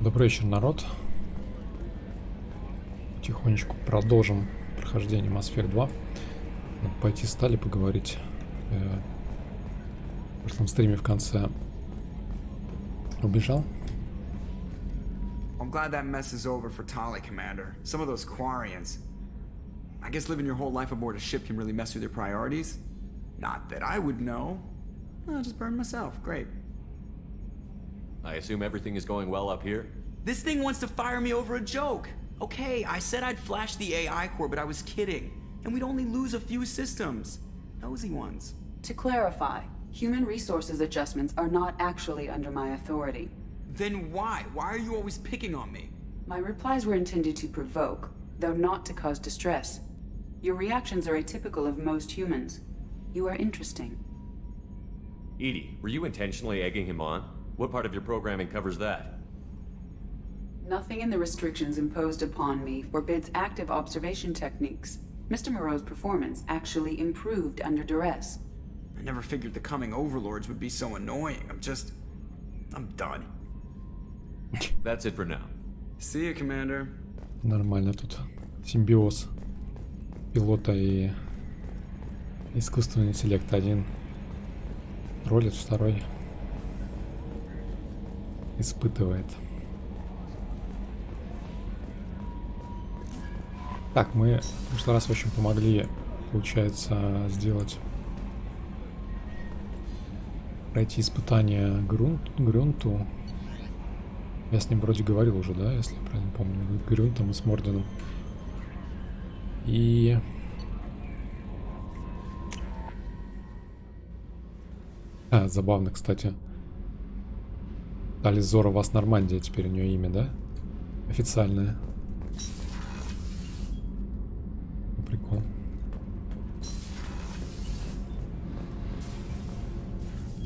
Добрый вечер, народ. Потихонечку продолжим прохождение Mass Effect 2. Надо пойти стали поговорить. В прошлом стриме в конце убежал. I'm glad that mess is over for Tali, Commander. Some of those Quarians. I guess living your whole life aboard a ship can really mess with your priorities. Not that I would know. I'll just burn myself. Great. I assume everything is going well up here? This thing wants to fire me over a joke. Okay, I said I'd flash the AI core, but I was kidding. And we'd only lose a few systems. Nosy ones. To clarify, human resources adjustments are not actually under my authority. Then why? Why are you always picking on me? My replies were intended to provoke, though not to cause distress. Your reactions are atypical of most humans. You are interesting. Edie, were you intentionally egging him on? What part of your programming covers that? Nothing in the restrictions imposed upon me forbids active observation techniques. Mr. Moreau's performance actually improved under duress. I never figured the coming overlords would be so annoying. I'm done. That's it for now. See you, Commander. Нормально тут. Симбиоз пилота и искусственный интеллект. Один ролит, второй испытывает. Так, мы в прошлый раз, в общем, помогли, получается, пройти испытание Грунту. Я с ним вроде говорил уже, да, если я правильно помню, Грунтом и с Морденом. И... забавно, кстати. Ализора Вас Нормандия теперь у нее имя, да? Официальное. Прикол.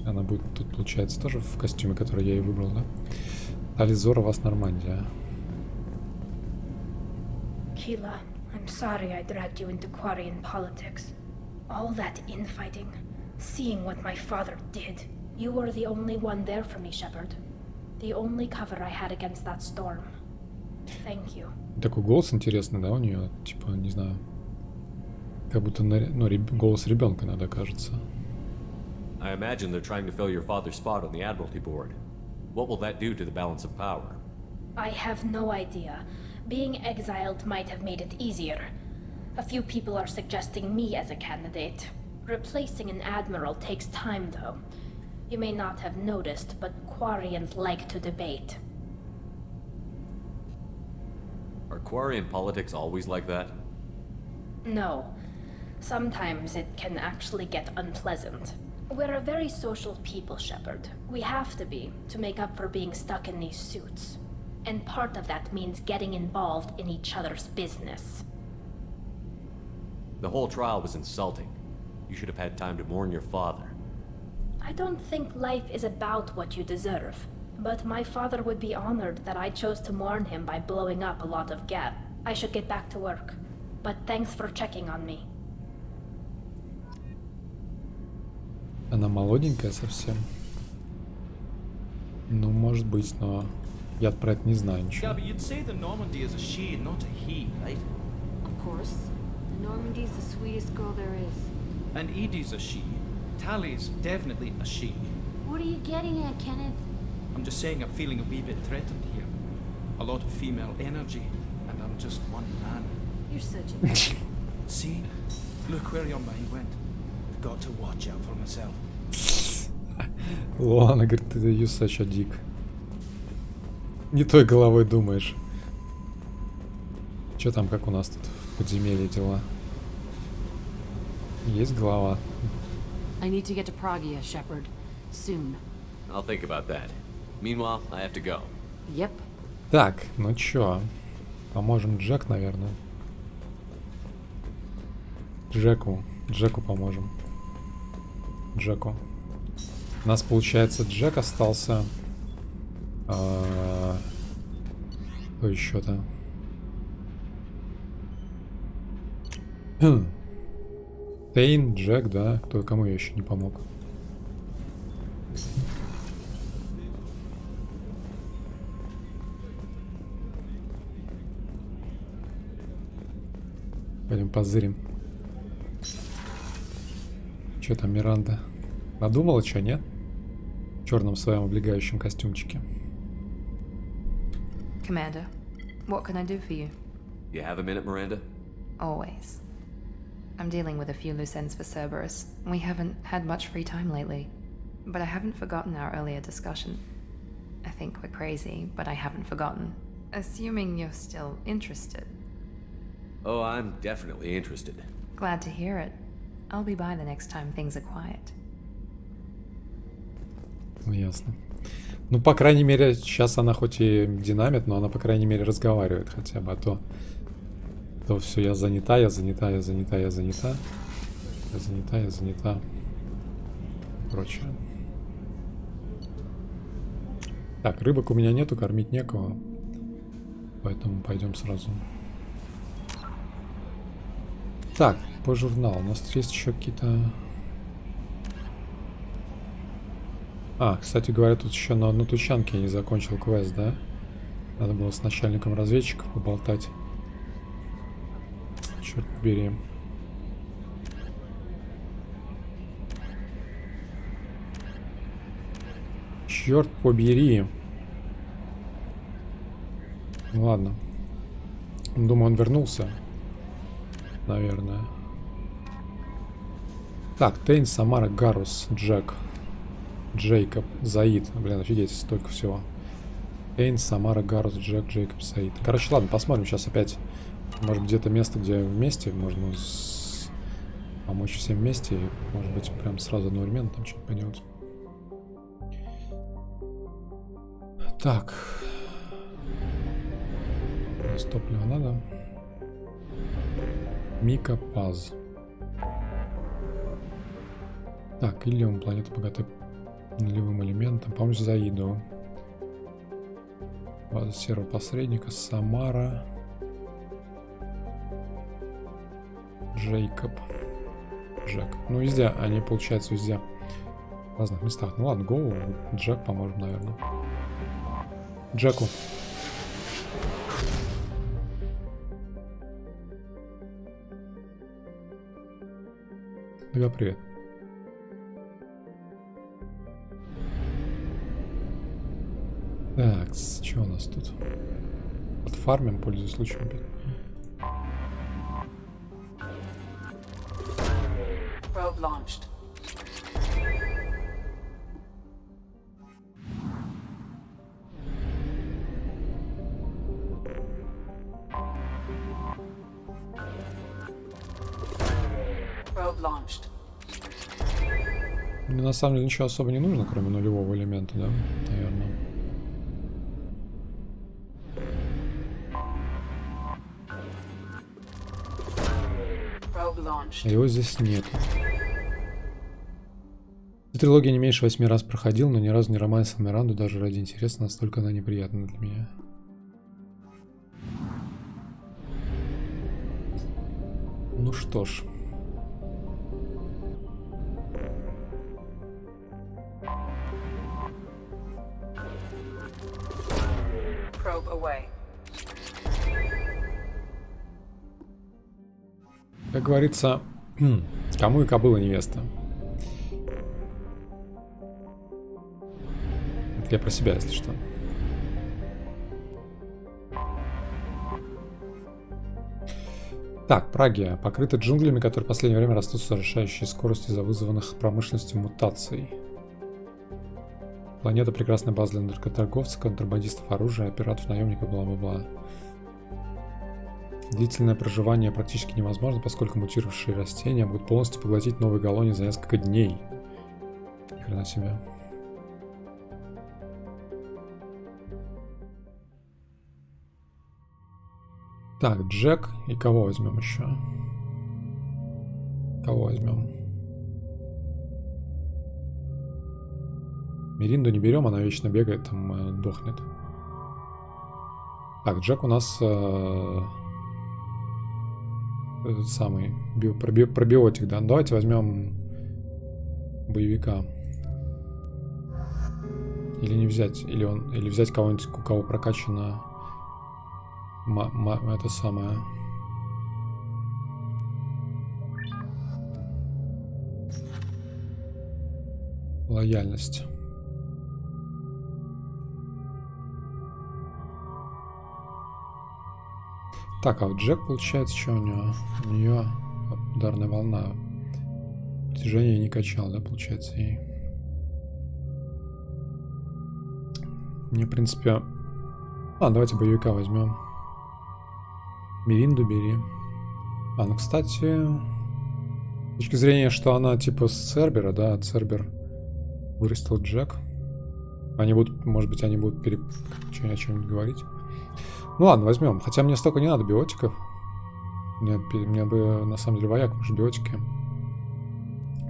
Она будет тут, получается, тоже в костюме, который я ей выбрал, да? Ализора Вас Нормандия. Keela, I'm sorry I dragged you into Quarian politics. All that infighting, seeing what my father did. You were the only one there for me, Shepard. The only cover I had against that storm. Thank you. Такой голос интересный, да, у нее, типа, не знаю, как будто, голос ребенка надо, кажется. I imagine they're trying to fill your father's spot on the Admiralty Board. What will that do to the balance of power? I have no idea. Being exiled might have made it easier. A few people are suggesting me as a candidate. Replacing an admiral takes time, though. You may not have noticed, but Quarians like to debate. Are Quarian politics always like that? No. Sometimes it can actually get unpleasant. We're a very social people, Shepard. We have to be, to make up for being stuck in these suits. And part of that means getting involved in each other's business. The whole trial was insulting. You should have had time to mourn your father. I don't think life is about what you deserve. But my father would be honored that I chose to mourn him by blowing up a lot of gas. I should get back to work. But thanks for checking on me. Она молоденькая совсем. Ну, может быть, но я про это не знаю ничего. Yeah, but you'd say the Normandy is a she, not a he, right? Of course. The Normandy's the sweetest girl there is. And Edie's a she. Tally's definitely a she. What are you getting at, Kenneth? I'm just saying I'm feeling a wee bit threatened here. A lot of female energy, and I'm just one man. You're such a... See? Look where your mind went. I've got to watch out for myself. Луана говорит, ты you such a dick. Не той головой думаешь. Че там, как у нас тут в подземелье дела? Есть голова. I need to get to Pragia, Shepard. Soon. I'll think about that. Meanwhile, I have to go. Yep. Так, ну чё? Поможем Джек, наверное. Джеку поможем. Джеку. У нас, получается, Джек остался. Кто еще-то? Тейн, Джек, да? Кому я еще не помог? Пойдем позырим. Что там, Миранда? Подумала, что, нет? В черном своем облегающем костюмчике. Commander, what can I do for you? You have a minute, Miranda? Always. I'm dealing with a few loose ends for Cerberus. We haven't had much free time lately. But I haven't forgotten our earlier discussion. I think we're crazy, but I haven't forgotten. Assuming you're still interested. Oh, I'm definitely interested. Glad to hear it. I'll be by the next time things are quiet. Ну, ясно. Ну, по крайней мере, сейчас она хоть и динамит, но она, по крайней мере, разговаривает хотя бы. А то все, я занята. Прочее. Так, рыбок у меня нету, кормить некого. Поэтому пойдем сразу. Так, по журналу. У нас есть еще какие-то... А, кстати говоря, тут еще на Тучанке я не закончил квест, да? Надо было с начальником разведчиков поболтать. Черт побери. Черт побери. Ну ладно. Думаю, он вернулся. Наверное. Так, Тейн, Самара, Гарус, Джек, Джейкоб, Заид. Блин, офигеть, столько всего. Тейн, Самара, Гарус, Джек, Джейкоб, Заид. Короче, ладно, посмотрим сейчас опять. Может, где-то место, где вместе можно помочь всем вместе. И, может быть, прям сразу одновременно там что-то поделать. Так. Топливо надо. Мика Паз. Так, Иллиум, планета богатая нулевым элементом. Помощь Заиду. База серого посредника. Самара. Джейкоб. Джек. Ну, везде. Они, получается, везде. В разных местах. Ну ладно, Гоу. Джек поможем, наверное. Джеку. Да, привет. Так, что у нас тут? Подфармим, пользуясь случаем. Probe launched. Probe launched. Мне на самом деле ничего особо не нужно, кроме нулевого элемента, да? Наверное. Его здесь нет. Трилогию не меньше 8 раз проходил, но ни разу не романсил Миранду, даже ради интереса, настолько она неприятна для меня. Ну что ж. Как говорится, кому и кобыла невеста. Это я про себя, если что. Так, Прагия. Покрыта джунглями, которые в последнее время растут с ужасающей скоростью из-за вызванных промышленностью мутаций. Планета — прекрасная база для наркоторговцев, контрабандистов оружия, пиратов, наемников, бла-бла-бла. Длительное проживание практически невозможно, поскольку мутировавшие растения могут полностью поглотить новые колонии за несколько дней. Ни хрена себе. Так, Джек. И кого возьмем еще? Кого возьмем? Миринду не берем, она вечно бегает, там дохнет. Так, Джек у нас этот самый пробиотик, да? Давайте возьмем боевика. Или не взять, или взять кого-нибудь, у кого прокачано это самое Лояльность. Так, а вот Джек, получается, что у него? У нее ударная волна. Притяжение не качал, да, получается, ей. Мне, в принципе... давайте боевика возьмем. Миринду бери. Ну, кстати... С точки зрения, что она типа с Цербера, да, Цербер вырастил Джек. Они будут, может быть, они будут о чем-нибудь говорить. Ну ладно, возьмем. Хотя мне столько не надо биотиков. Мне бы, на самом деле, вояк, может, биотики.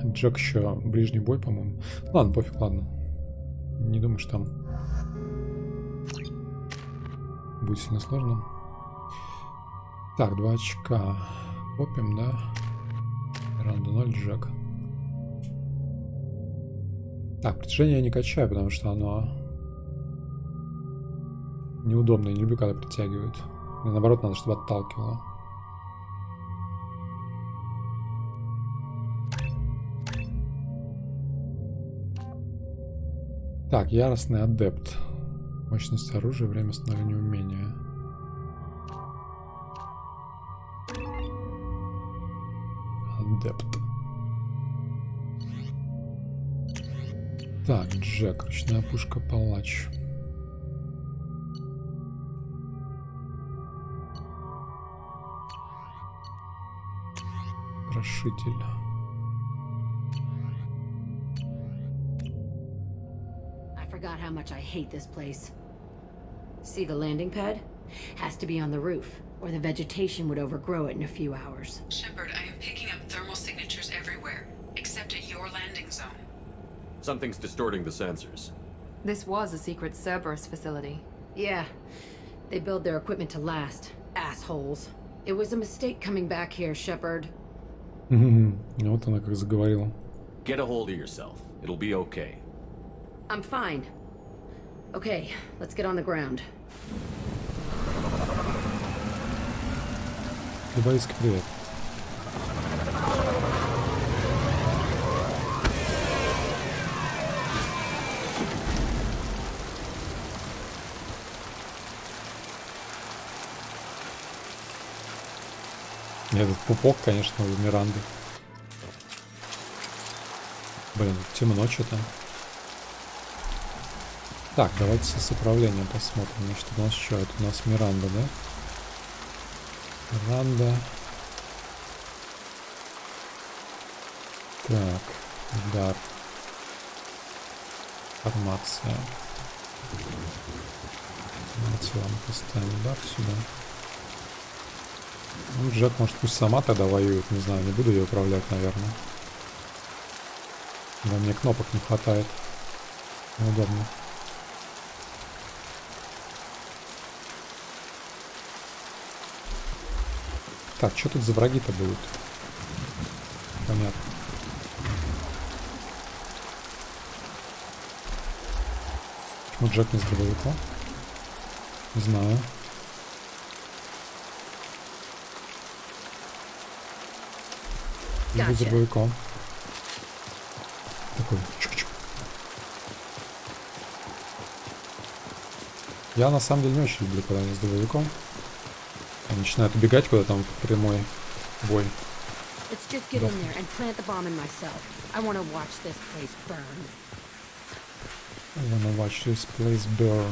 Джек еще ближний бой, по-моему. Ладно, пофиг, ладно. Не думаю, что там будет сильно сложно. Так, 2 очка. Копим, да? Ранда 0, Джек. Так, притяжение я не качаю, потому что оно неудобно. Я не люблю, когда притягивают. Мне, наоборот, надо, чтобы отталкивало. Так, яростный адепт. Мощность оружия, время становления умения. Адепт. Так, Джек, ручная пушка, палач. Прошитель. I forgot how much I hate this place. See the landing pad? Has to be on the roof, or the vegetation would overgrow it in a few hours. Shepard, I am picking up thermal signatures everywhere, except at your landing zone. Something's distorting the sensors. This was a secret Cerberus facility. Yeah, they build their equipment to last. Assholes. It was a mistake coming back here, Shepard. Вот она как заговорила. Get a hold of yourself. It'll be okay. I'm fine. Okay, let's get on the ground. Глеборгский привет. Этот пупок, конечно, у Миранды. Блин, темно что-то. Так, давайте с управлением посмотрим. Значит, у нас что? Это у нас Миранда, да? Миранда. Так, удар. Формация. Давайте вам поставим удар сюда. Ну, Джек, может, пусть сама тогда воюет. Не знаю, не буду ее управлять, наверное. Но мне кнопок не хватает. Неудобно. Так, что тут за враги-то будут? Понятно. Почему Джек не с дробовиком? Не знаю. Не с дробовиком. Такой чук-чук. Я на самом деле не очень люблю, когда они с дробовиком. Они начинают убегать куда-то там в прямой бой. Let's just get in there and plant the bomb in myself. I want to watch this place burn. I wanna watch this place burn.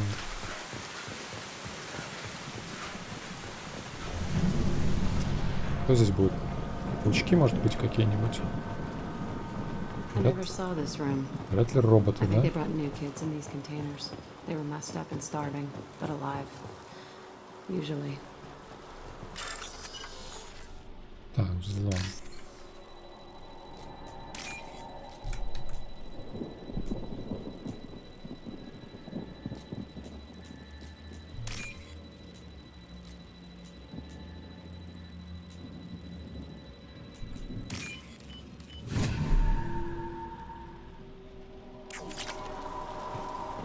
Кто здесь будет? Паучки, может быть, какие-нибудь? I never saw this room. Вряд ли роботы, I think да? they brought new kids in these containers. They were messed up and starving, but alive. Usually. Так, взлом.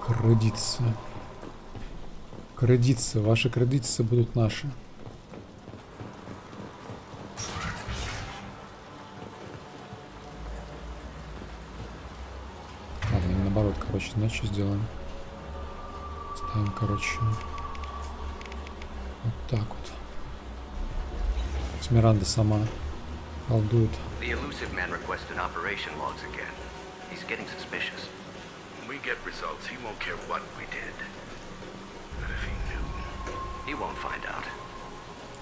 Кредитсы. Кредитсы. Ваши кредитсы будут наши. наоборот, короче, знаешь, что сделаем? Ставим, короче, вот так вот. Смиранда сама колдует. The elusive man requested operation logs again. He's getting suspicious. When we get results, he won't care what we did. But if he knew... He won't find out.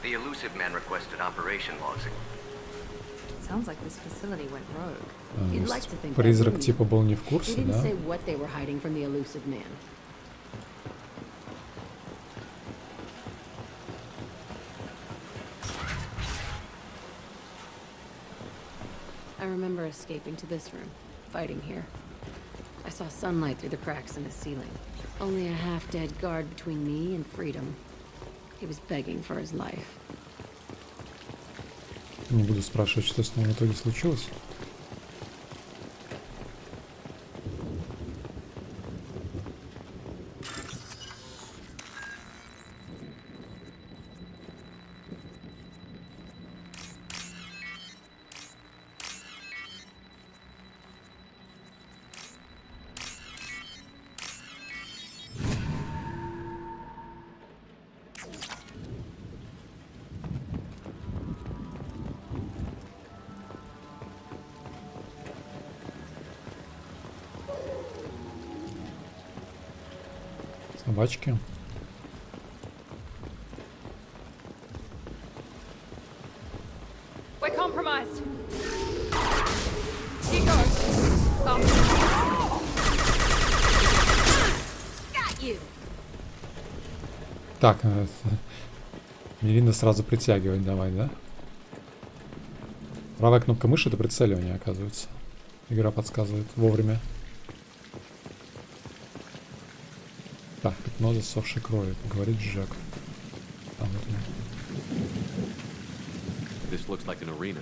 The elusive man requested operation logs again. Sounds like this facility went rogue. You'd like to think that, Призрак wouldn't типа you? был не в He курсе, didn't да? say what they were hiding from the elusive man. I remember escaping to this room, fighting here. I saw sunlight through the cracks in the ceiling. Only a half-dead guard between me and freedom. He was begging for his life. Не буду спрашивать, что с ним в итоге случилось. Собачки. We're compromised. He goes. Oh. Got you. Так, Мирина сразу притягивать давай, да? Правая кнопка мыши — это прицеливание, оказывается. Игра подсказывает вовремя. Так, пятно засохшей крови, говорит Джек. Там вот он. This looks like an arena.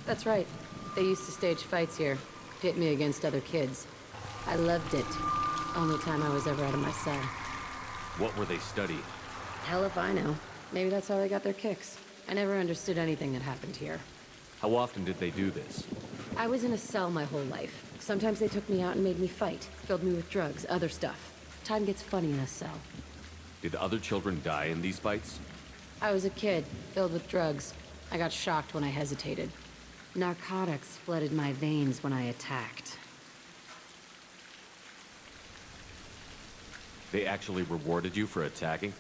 That's right. They used to stage fights here, pit me against other kids. I loved it. Only time I was ever out of my cell. What were they studying? Hell if I know. Maybe that's how they got their kicks. I never understood anything that happened here. How often did they do this? I was in a cell my whole life. Sometimes they took me out and made me fight, filled me with drugs, other stuff. Time gets funny in a cell. Did other children die in these fights? I was a kid, filled with drugs. I got shocked when I hesitated. Narcotics flooded my veins when I attacked. They actually rewarded you for attacking?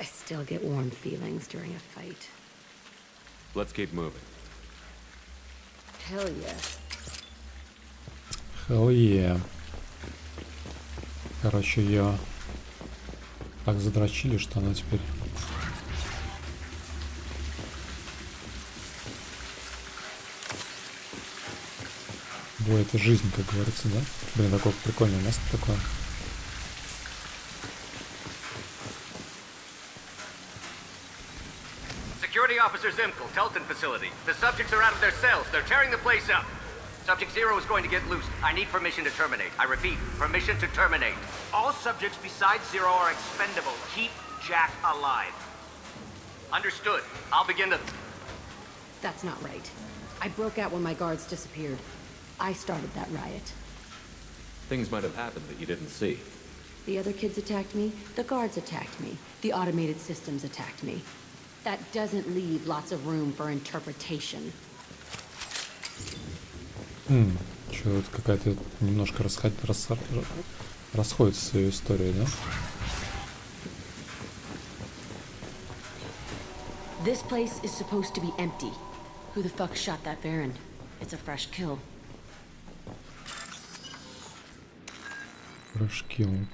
I still get warm feelings during a fight. Let's keep moving. Hell yes. Hell yeah. Короче, ее так задрочили, что она теперь... Бой, это жизнь, как говорится, да? Блин, такое прикольное место такое. Security Officer Zimkel, Telton facility. The subjects are out of their cells. They're tearing the place up. Subject Zero is going to get loose. I need permission to terminate. I repeat, permission to terminate. All subjects besides Zero are expendable. Keep Jack alive. Understood. I'll begin to... That's not right. I broke out when my guards disappeared. I started that riot. Things might have happened that you didn't see. The other kids attacked me, the guards attacked me, the automated systems attacked me. That doesn't leave lots of room for interpretation. Что-то какая-то немножко расходится с ее историей, да? This place is supposed to be empty. Who the fuck shot that Baron? It's a fresh kill. Fresh kill.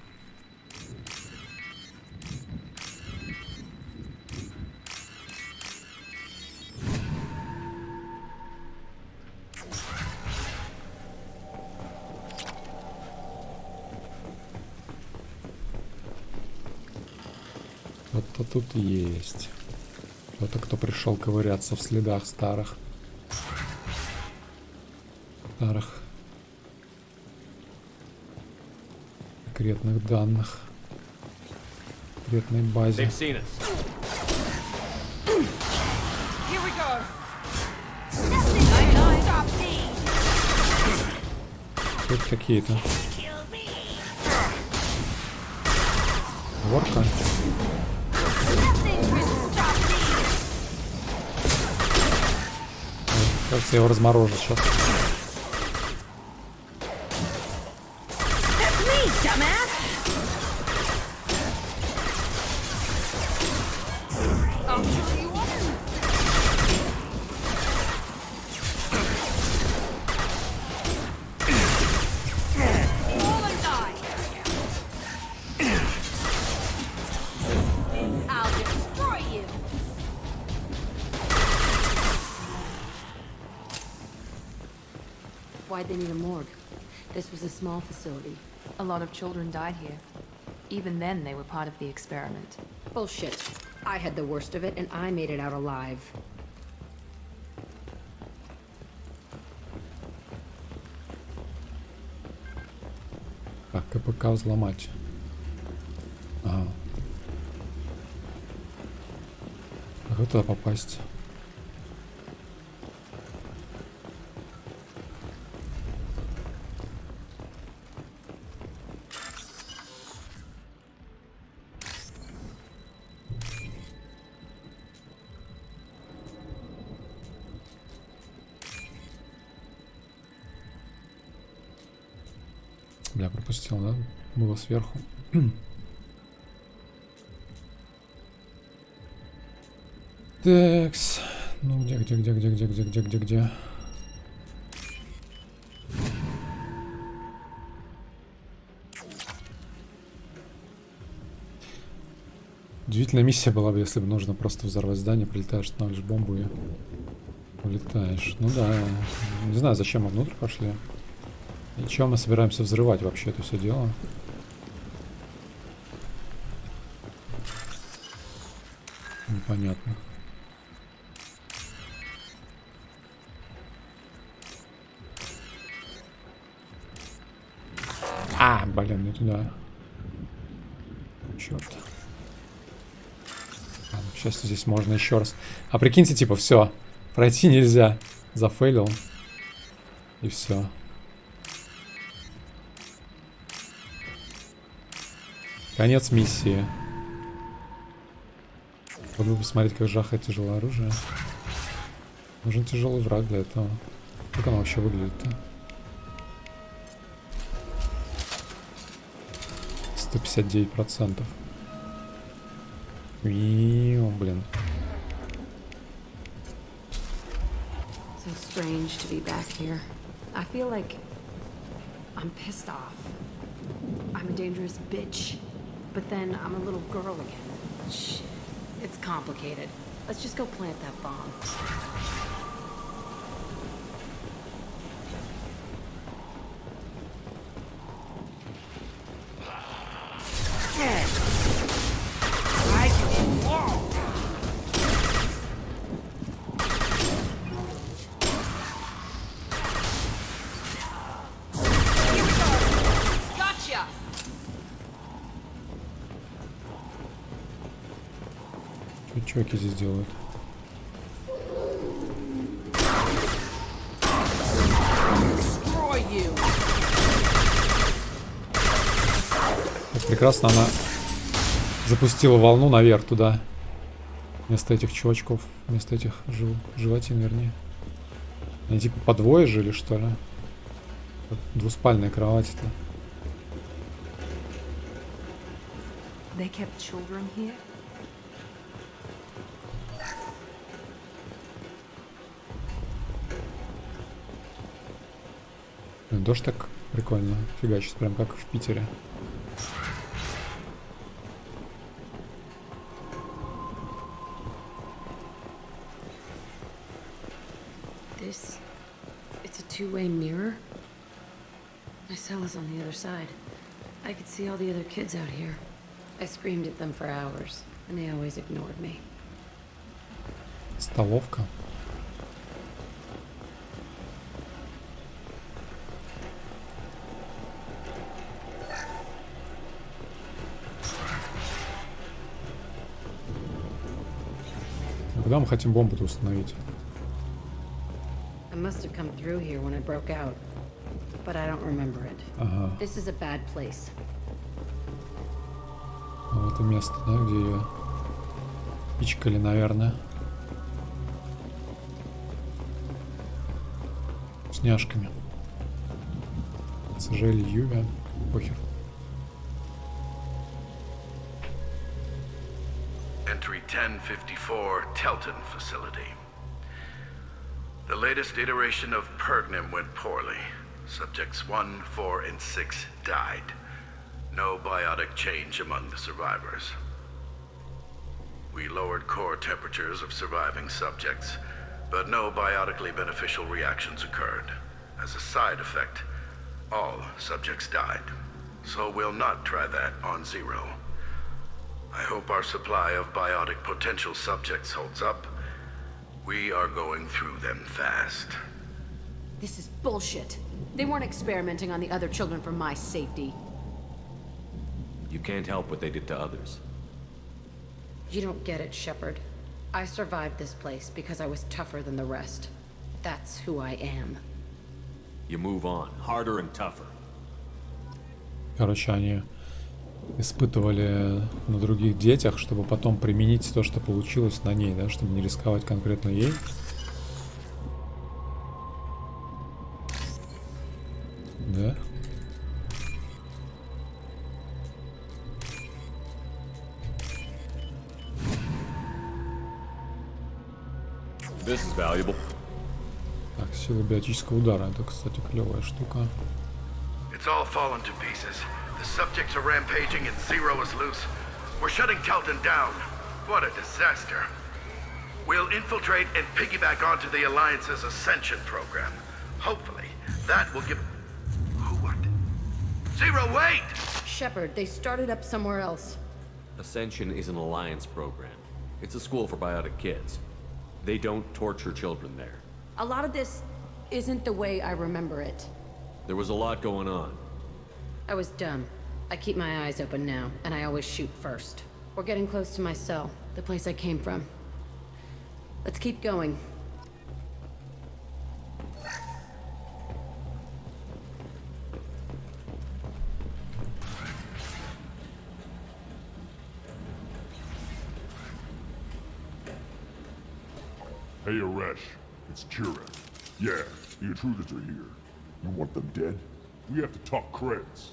Кто-то тут есть. Кто-то, кто пришел ковыряться в следах старых секретных данных, секретной базе. Тут какие-то. Ворка. Кажется, я его разморожу сейчас. Why'd they need a morgue? This was a small facility. A lot of children died here. Even then, they were part of the experiment. Bullshit. I had the worst of it, and I made it out alive. Так, КПК взломать. Ага. Как туда попасть? Бля, пропустил, да? Было сверху. Такс. Ну где? Удивительная миссия была бы, если бы нужно просто взорвать здание, прилетаешь, ставишь бомбу и улетаешь. Ну да, не знаю, зачем мы внутрь пошли. И чем мы собираемся взрывать вообще это все дело? Непонятно. А, блин, не туда. Черт. Сейчас здесь можно еще раз. А прикиньте, типа, все. Пройти нельзя. Зафейлил. И все. Конец миссии. Вот бы посмотреть, как жахает тяжелое оружие. Нужен тяжелый враг для этого. Как оно вообще выглядит-то? 159%. Блин. So strange to be back here. I feel like I'm pissed off. I'm a dangerous bitch. But then I'm a little girl again. Shit. It's complicated. Let's just go plant that bomb. Чуваки здесь делают. Так прекрасно она запустила волну наверх туда. Вместо этих чувачков. Вместо этих животин, вернее. Они типа по двое жили, что ли? Двуспальная кровать-то. They kept children here? Дождь так прикольно фигачит, прям как в Питере. It's a two-way mirror. My cell is on the other side. I could see all the other kids out here. I screamed at them for hours, and they always ignored me. Столовка. Куда мы хотим бомбу-то установить? I must have come through here when I broke out, but I don't remember it. Ага. This is a bad place. Вот это место, да, где ее пичкали, наверное. С няшками. Сожали Юве. Похер. Entry 1054, Telton facility. The latest iteration of Pergnum went poorly. Subjects 1, 4, and 6 died. No biotic change among the survivors. We lowered core temperatures of surviving subjects, but no biotically beneficial reactions occurred. As a side effect, all subjects died. So we'll not try that on Zero. I hope our supply of biotic potential subjects holds up. We are going through them fast. This is bullshit. They weren't experimenting on the other children for my safety. You can't help what they did to others. You don't get it, Shepard. I survived this place because I was tougher than the rest. That's who I am. You move on, harder and tougher. Короче, они испытывали на других детях, чтобы потом применить то, что получилось на ней, да, чтобы не рисковать конкретно ей. Да. This is valuable. Так, сила биотического удара. Это, кстати, клевая штука. It's all fallen to pieces. The subjects are rampaging and Zero is loose. We're shutting Telton down. What a disaster. We'll infiltrate and piggyback onto the Alliance's Ascension program. Hopefully, that will give... Who what? Zero, wait! Shepard, they started up somewhere else. Ascension is an alliance program. It's a school for biotic kids. They don't torture children there. A lot of this isn't the way I remember it. There was a lot going on. I was dumb. I keep my eyes open now, and I always shoot first. We're getting close to my cell, the place I came from. Let's keep going. Hey, Aresh. It's Kira. Yeah, the intruders are here. You want them dead? We have to talk credits.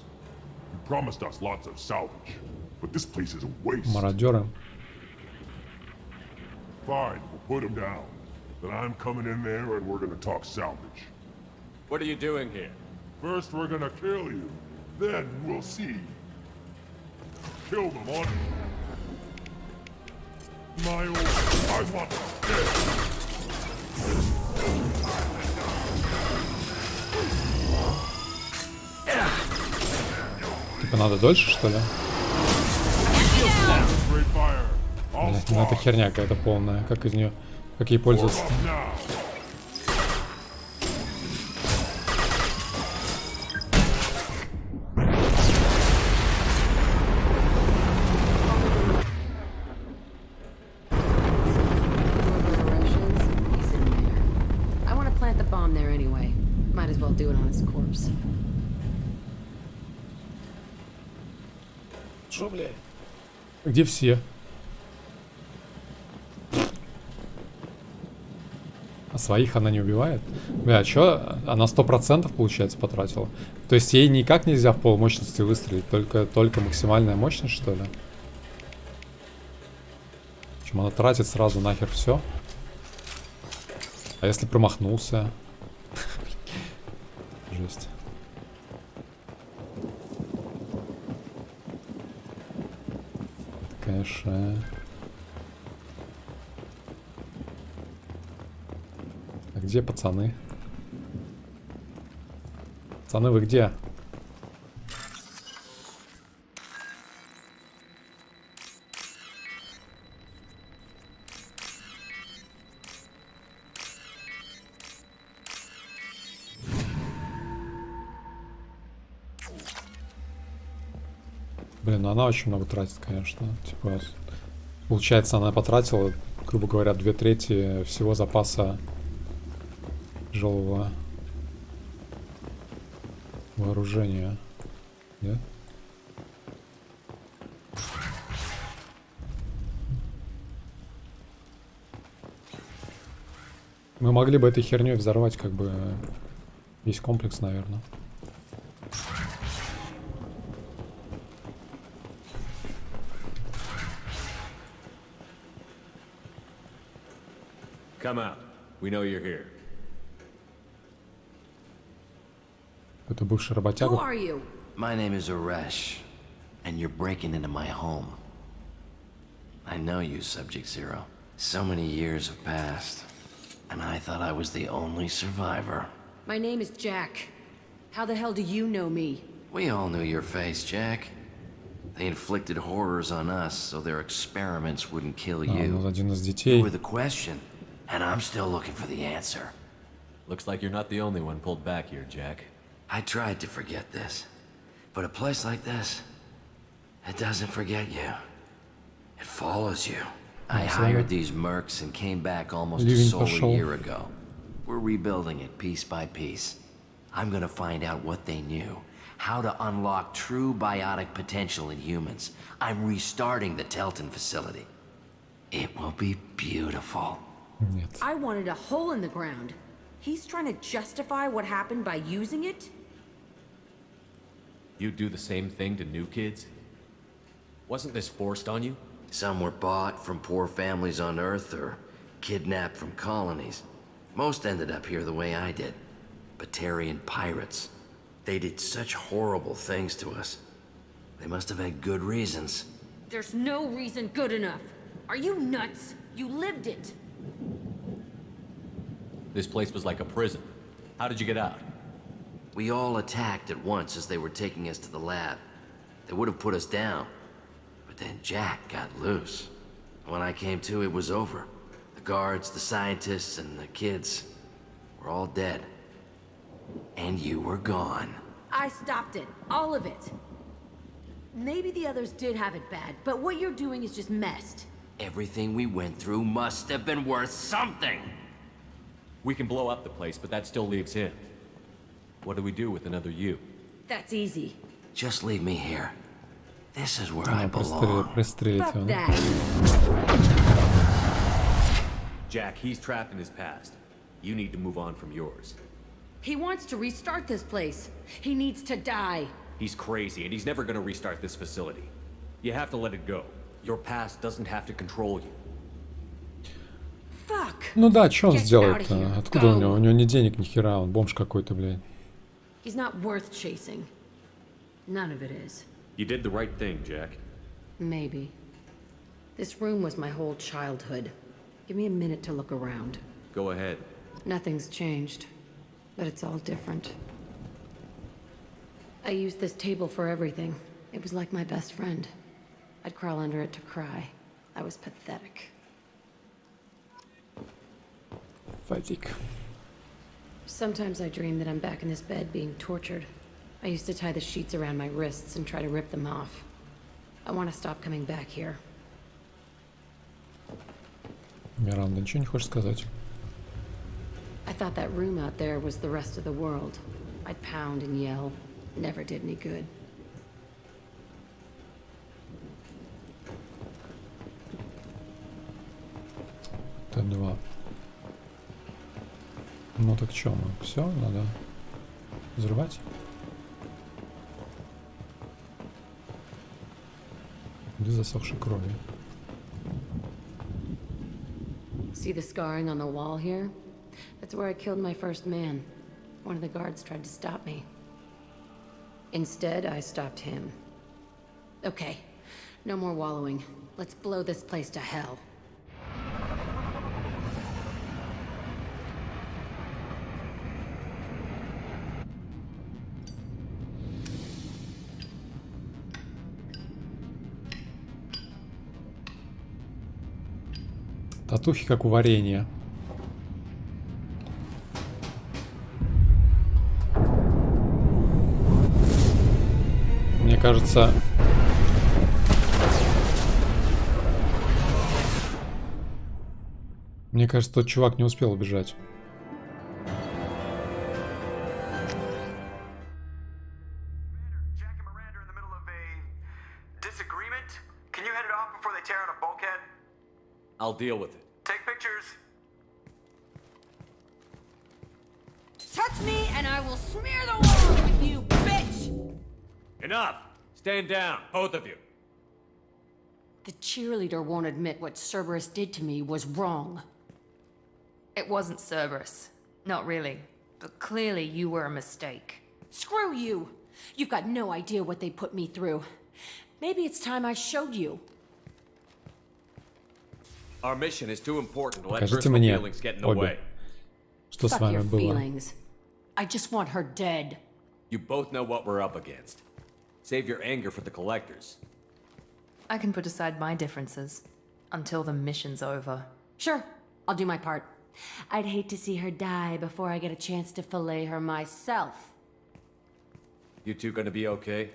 You promised us lots of salvage, but this place is a waste. Мародеры. Fine, we'll put them down. Then I'm coming in there and we're gonna talk salvage. What are you doing here? First, we're gonna kill you. Then we'll see. Kill them on my old... I want them dead. Типа надо дольше, что ли? Блять, ну это херня какая-то полная. Как из нее... Как ей пользоваться? Шо, блядь? Где все? А своих она не убивает? Бля, чё? Она 100% получается потратила. То есть ей никак нельзя в полмощности выстрелить? Только максимальная мощность, что ли? Чем она тратит сразу нахер все? А если промахнулся? Жесть. Конечно. А где пацаны? Пацаны, вы где? Блин, ну она очень много тратит, конечно. Типа, получается, она потратила, грубо говоря, 2/3 всего запаса тяжелого вооружения. Нет? Мы могли бы этой херней взорвать как бы весь комплекс, наверное. Come out. We know you're here. Это бывший Who работяга. are you? My name is Aresh, and you're breaking into my home. I know you, Subject Zero. So many years have passed, and I thought I was the only survivor. My name is Jack. How the hell do you know me? We all knew your face, Jack. They inflicted horrors on us so their experiments wouldn't kill you. Он один из You детей. were the question, and I'm still looking for the answer. Looks like you're not the only one pulled back here, Jack. I tried to forget this, but a place like this, it doesn't forget you. It follows you. I hired these mercs and came back almost a solar year ago. We're rebuilding it piece by piece. I'm gonna find out what they knew, how to unlock true biotic potential in humans. I'm restarting the Telton facility. It will be beautiful. Нет. I wanted a hole in the ground. He's trying to justify what happened by using it? You do the same thing to new kids? Wasn't this forced on you? Some were bought from poor families on Earth or kidnapped from colonies. Most ended up here the way I did. Batarian pirates. They did such horrible things to us. They must have had good reasons. There's no reason good enough. Are you nuts? You lived it. This place was like a prison. How did you get out? We all attacked at once as they were taking us to the lab. They would have put us down. But then Jack got loose. When I came to, it was over. The guards, the scientists, and the kids were all dead. And you were gone. I stopped it. All of it. Maybe the others did have it bad, but what you're doing is just messed. Everything we went through must have been worth something. We can blow up the place, but that still leaves him. What do we do with another you? That's easy. Just leave me here. This is where I belong. Пристрелить Fuck его. that. Jack, he's trapped in his past. You need to move on from yours. He wants to restart this place. He needs to die. He's crazy, and he's never gonna restart this facility. You have to let it go. Your past doesn't have to control you. Fuck. Ну да, что он Get сделает? out of here. Откуда у Go. него? У него ни денег, ни хера, он бомж какой-то, блядь. He's not worth chasing. None of it is. You did the right thing, Jack. Maybe. This room was my whole childhood. Give me a minute to look around. Go ahead. Nothing's changed, but it's all different. I used this table for everything. It was like my best friend. I'd crawl under it to cry. I was pathetic. Фатик. Sometimes I dream that I'm back in this bed being tortured. I used to tie the sheets around my wrists and try to rip them off. I want to stop coming back here. Миранда, ничего не хочешь сказать? I thought that room out there was the rest of the world. I'd pound and yell. Never did any good. Т2. Ну так что, мы все, надо взрывать. Без засохшей крови. See the scarring on the wall here? That's where I killed my first man. One of the guards tried to stop me. Instead, I stopped him. Okay, no more wallowing. Let's blow this place to hell. Татухи как у варенья. Мне кажется... Мне кажется, тот чувак не успел убежать. Jack and Miranda are in the middle of a disagreement. Can you head it off before they tear out a bulkhead? I'll deal with it. Take pictures. touch me and I will smear the walls with you, bitch! Enough! Stand down, both of you. The cheerleader won't admit what Cerberus did to me was wrong. It wasn't Cerberus. Not really. But clearly you were a mistake. Screw you! You've got no idea what they put me through. Maybe it's time I showed you. Our mission is too important to let Покажите personal мне feelings get in the обе, way. что с Fuck вами your было. feelings. I just want her dead. You both know what we're up against. Save your anger for the collectors. I can put aside my differences until the mission's over. Sure, I'll do my part. I'd hate to see her die before I get a chance to fillet her myself. You two gonna be okay?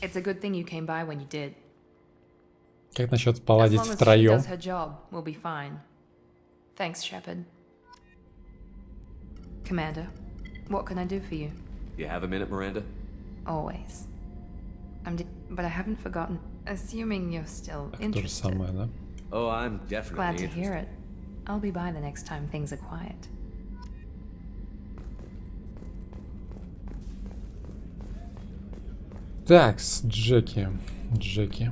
It's a good thing you came by when you did. Как насчет As поладить long as she втроем? does her job, we'll be fine. Thanks, Shepard. Commander, what can I do for you? You have a minute, Miranda? Always. But I haven't forgotten. Assuming you're still То же interested. самое, да? Oh, I'm definitely Glad to interested. hear it. I'll be by the next time things are quiet. Так, Джеки. Джеки.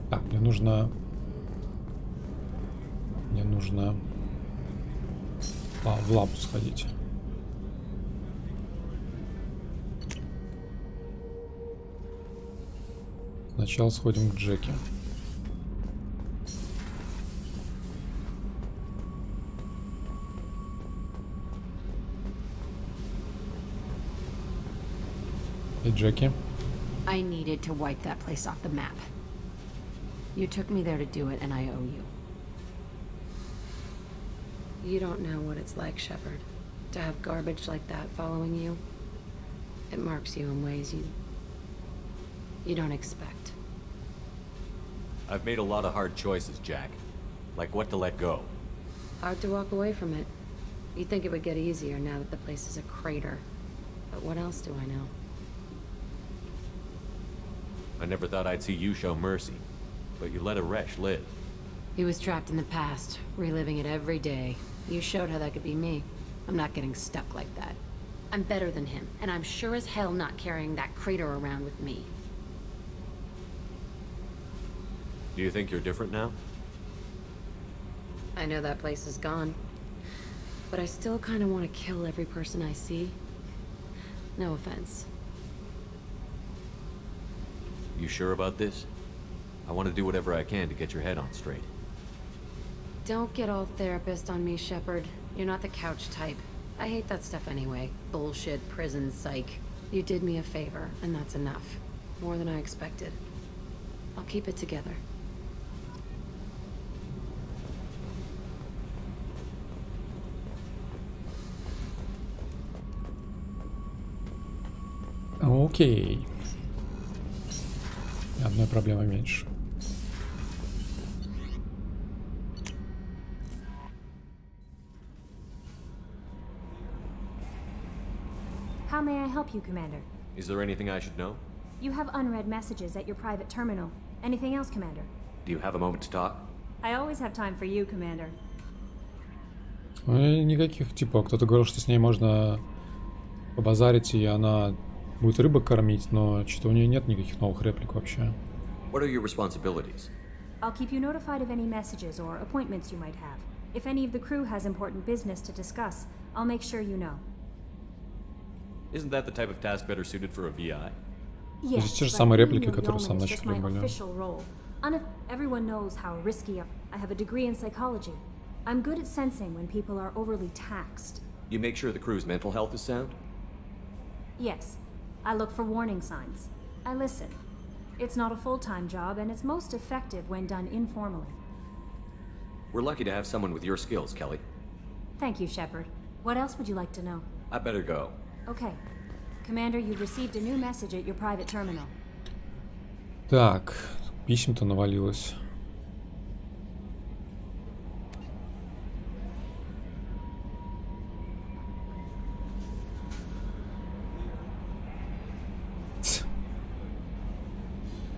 Так, мне нужно в лабу сходить. Сначала сходим к Джеки. Hey, Джеки. I needed to wipe that place off the map. You took me there to do it, and I owe you. You don't know what it's like, Shepard. To have garbage like that following you. It marks you in ways you don't expect. I've made a lot of hard choices, Jack. Like what to let go. Hard to walk away from it. You'd think it would get easier now that the place is a crater. But what else do I know? I never thought I'd see you show mercy, but you let a Resh live. He was trapped in the past, reliving it every day. You showed how that could be me. I'm not getting stuck like that. I'm better than him, and I'm sure as hell not carrying that crater around with me. Do you think you're different now? I know that place is gone. But I still kind of want to kill every person I see. No offense. You sure about this? I want to do whatever I can to get your head on straight. Don't get all therapist on me, Shepard. You're not the couch type. I hate that stuff anyway. Bullshit, prison, psych. You did me a favor, and that's enough. More than I expected. I'll keep it together. Окей. Одной проблемы меньше. How may I help you, Commander? Is there anything I should know? You have unread messages at your private terminal. Anything else, Commander? Do you have a moment to talk? I always have time for you, Commander. Никаких, типа, кто-то говорил, что с ней можно побазарить, и она будет рыбок кормить, но что-то у нее нет никаких новых реплик вообще. What are your responsibilities? I'll keep you notified of any messages or appointments you might have. If any of the crew has important business to discuss, I'll make sure you know. Isn't that the type of task better suited for a VI? Yes, те же but самые being реплики, your которые в yeoman самом is just начале my были. official role. Everyone knows how risky I have a degree in psychology. I'm good at sensing when people are overly taxed. You make sure the crew's mental health is sound? Yes, I look for warning signs. I listen. It's not a full-time job, and it's most effective when done informally. We're lucky to have someone with your skills, Kelly. Thank you, Shepard. What else would you like to know? I better go. Okay. Commander, you've received a new message at your private terminal. Так, писем-то навалилось.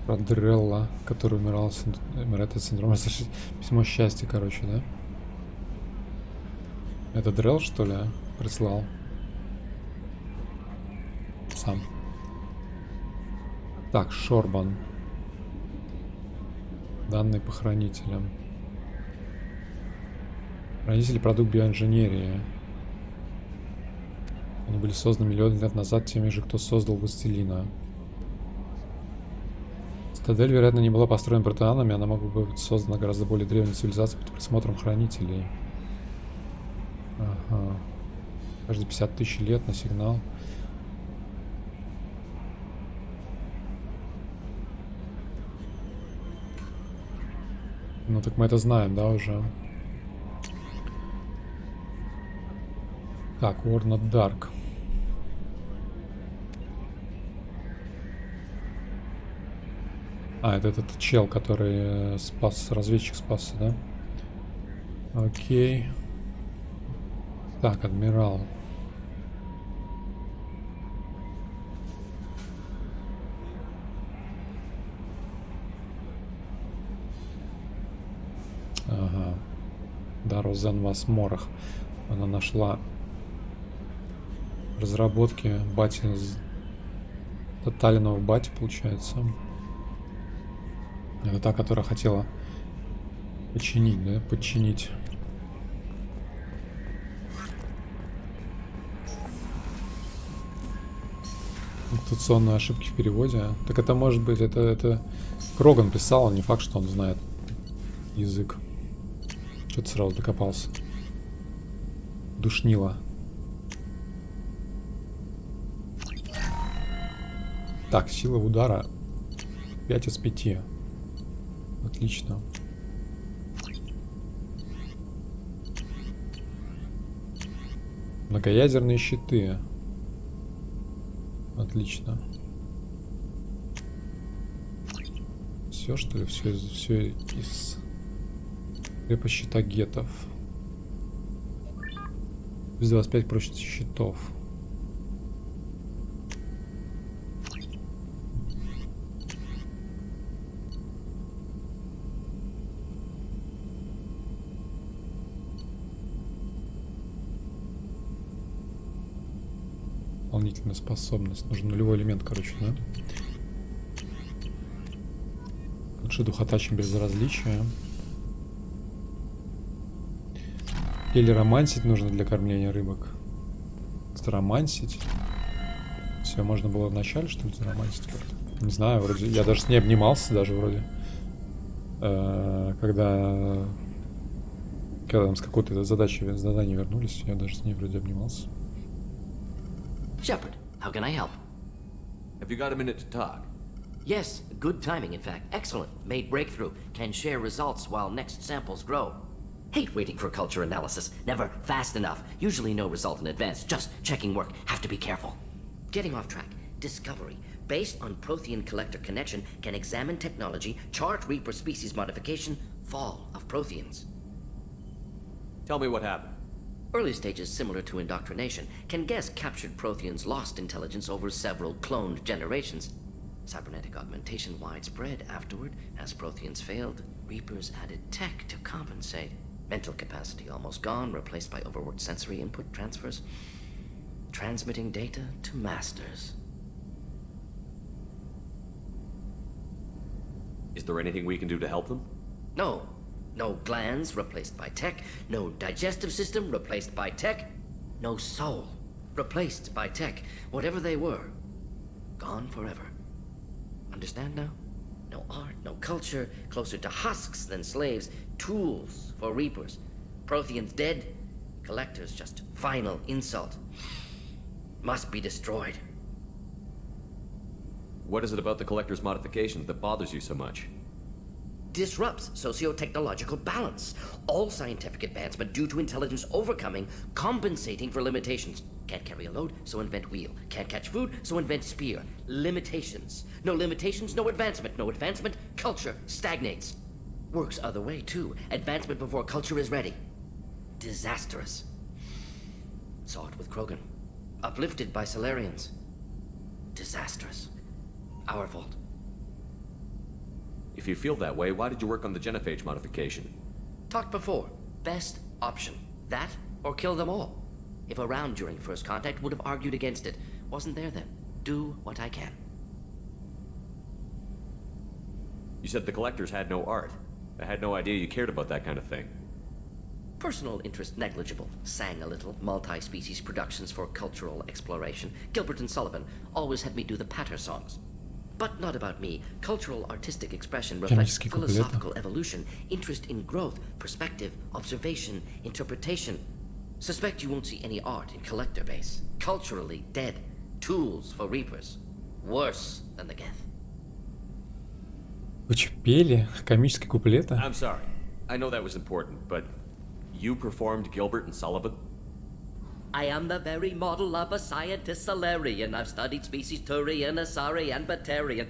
Про Дрелла, который умирает от синдрома. Письмо счастья, короче, да? Это Дрелл, что ли, прислал? Сам. Так, Шорбан. Данные по хранителям. Хранители — продукт биоинженерии. Они были созданы миллионы лет назад теми же, кто создал Властелина. Цитадель, вероятно, не была построена протеанами, она могла бы быть создана гораздо более древней цивилизацией под присмотром хранителей. Ага. Каждые 50 тысяч лет на сигнал. Ну так мы это знаем, да, уже. Так, Warner Dark. А, это этот чел, который спас, разведчик спасся, да? Окей. Так, адмирал. Ага. Да, Розен Васморах. Она нашла разработки бати, Таллиного бати, получается. Это та, которая хотела починить, да? Подчинить. Интуиционные ошибки в переводе. Так это может быть, это Кроган писал, не факт, что он знает язык. Что-то сразу докопался. Душнило. Так, сила удара 5 из 5. Отлично. Многоядерные щиты. Отлично. Все, что ли? Все из крепости тагетов. Плюс 25 прочности щитов. Дополнительная способность. Нужен нулевой элемент, короче, да? Лучше духота, чем безразличие. Или романсить нужно для кормления рыбок. Романсить. Все, можно было вначале, что ли, романсить как-то? Не знаю, вроде. Я даже с ней обнимался, даже вроде. Когда там с какой-то задания вернулись, я даже с ней вроде обнимался. Shepard, how can I help? Have you got a minute to talk? Yes, good timing, in fact. Excellent. Made breakthrough. Can share results while next samples grow. Hate waiting for culture analysis. Never fast enough. Usually no result in advance. Just checking work. Have to be careful. Getting off track. Discovery. Based on Prothean collector connection, can examine technology, chart Reaper species modification, fall of Protheans. Tell me what happened. Early stages similar to indoctrination. Can guess captured Protheans lost intelligence over several cloned generations. Cybernetic augmentation widespread afterward. As Protheans failed, Reapers added tech to compensate. Mental capacity almost gone, replaced by overworked sensory input transfers. Transmitting data to masters. Is there anything we can do to help them? No. No glands replaced by tech. No digestive system replaced by tech. No soul replaced by tech. Whatever they were, gone forever. Understand now? No art, no culture, closer to husks than slaves. Tools for Reapers. Protheans dead. Collectors just final insult. Must be destroyed. What is it about the Collector's modification that bothers you so much? Disrupts socio-technological balance. All scientific advancement due to intelligence overcoming, compensating for limitations. Can't carry a load, so invent wheel. Can't catch food, so invent spear. Limitations. No limitations, no advancement. No advancement, culture stagnates. Works other way, too. Advancement before culture is ready. Disastrous. Saw it with Krogan. Uplifted by Solarians. Disastrous. Our fault. If you feel that way, why did you work on the genophage modification? Talked before. Best option. That or kill them all. If around during first contact, would have argued against it. Wasn't there then. Do what I can. You said the collectors had no art. I had no idea you cared about that kind of thing. Personal interest negligible. Sang a little. Multi-species productions for cultural exploration. Gilbert and Sullivan always had me do the patter songs. But not about me. Cultural artistic expression reflects philosophical evolution, interest in growth, perspective, observation, interpretation. Suspect you won't see any art in collector base. Culturally dead. Tools for reapers. Worse than the Geth. Вы что, пели комические куплеты? I'm sorry. I know that was important, but you performed Gilbert and Sullivan? I am the very model of a scientist Solarian. I've studied species Turian, Asari, and Batarian.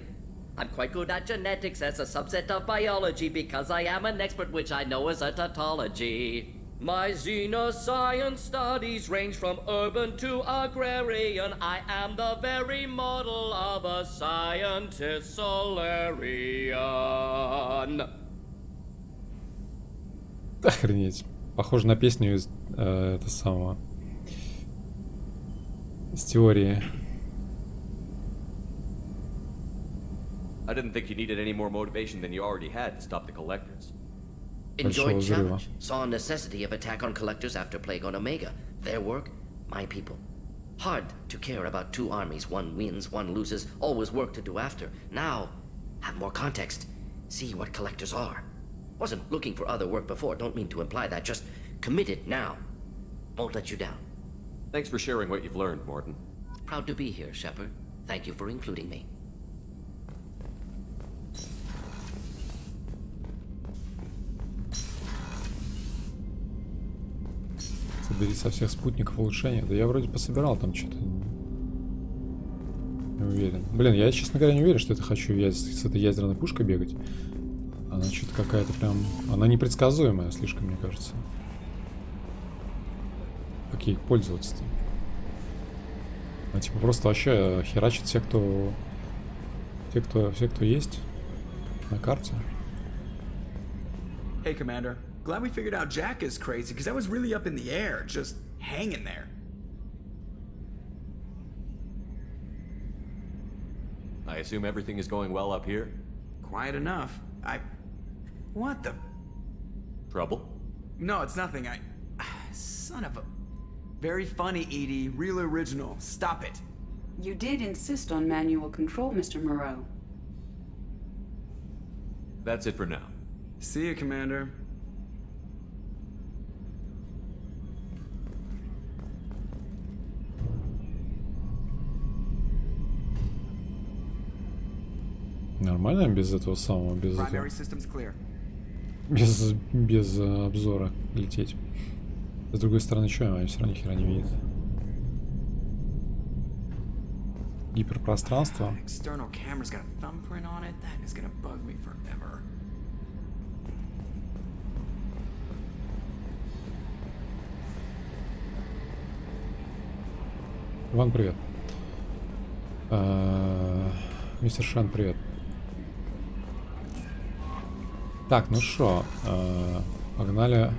I'm quite good at genetics as a subset of biology because I am an expert, which I know is a tautology. My xenoscience studies range from urban to agrarian. I am the very model of a scientist Solarian. Охренеть. Похоже на песню из это самого. Из теории. I didn't think you needed any more motivation than you already had to stop the collectors. Enjoyed challenge. Saw necessity of attack on collectors after Plague on Omega. Their work, my people. Hard to care about two armies. One wins, one loses. Always work to do after. Now, have more context. See what collectors are. Wasn't looking for other work before. Don't mean to imply that. Just committed now. Won't let you down. Thanks for sharing what you've learned, Morton. Proud to be here, Shepard. Thank you for including me. Собери со всех спутников улучшения. Да я вроде пособирал там что-то. Не уверен. Блин, я, честно говоря, не уверен, что это хочу я с этой ядерной пушкой бегать. Она что-то какая-то прям... Она непредсказуемая слишком, мне кажется. Как ей пользоваться-то? Она типа просто вообще херачит всех, кто... Все, кто есть на карте. Hey, Commander. Glad we figured out Jack is crazy, because I was really up in the air, just hanging there. I assume everything is going well up here? Quiet enough. What the? Trouble? No, it's nothing. Son of a... Very funny, Edie. Real original. Stop it. You did insist on manual control, Mr. Moreau. That's it for now. See you, Commander. Нормально без этого самого, без обзора лететь. С другой стороны, что я все равно ни хера не видит. Гиперпространство. Иван, привет. Мистер Шан, привет. Так, ну что, погнали.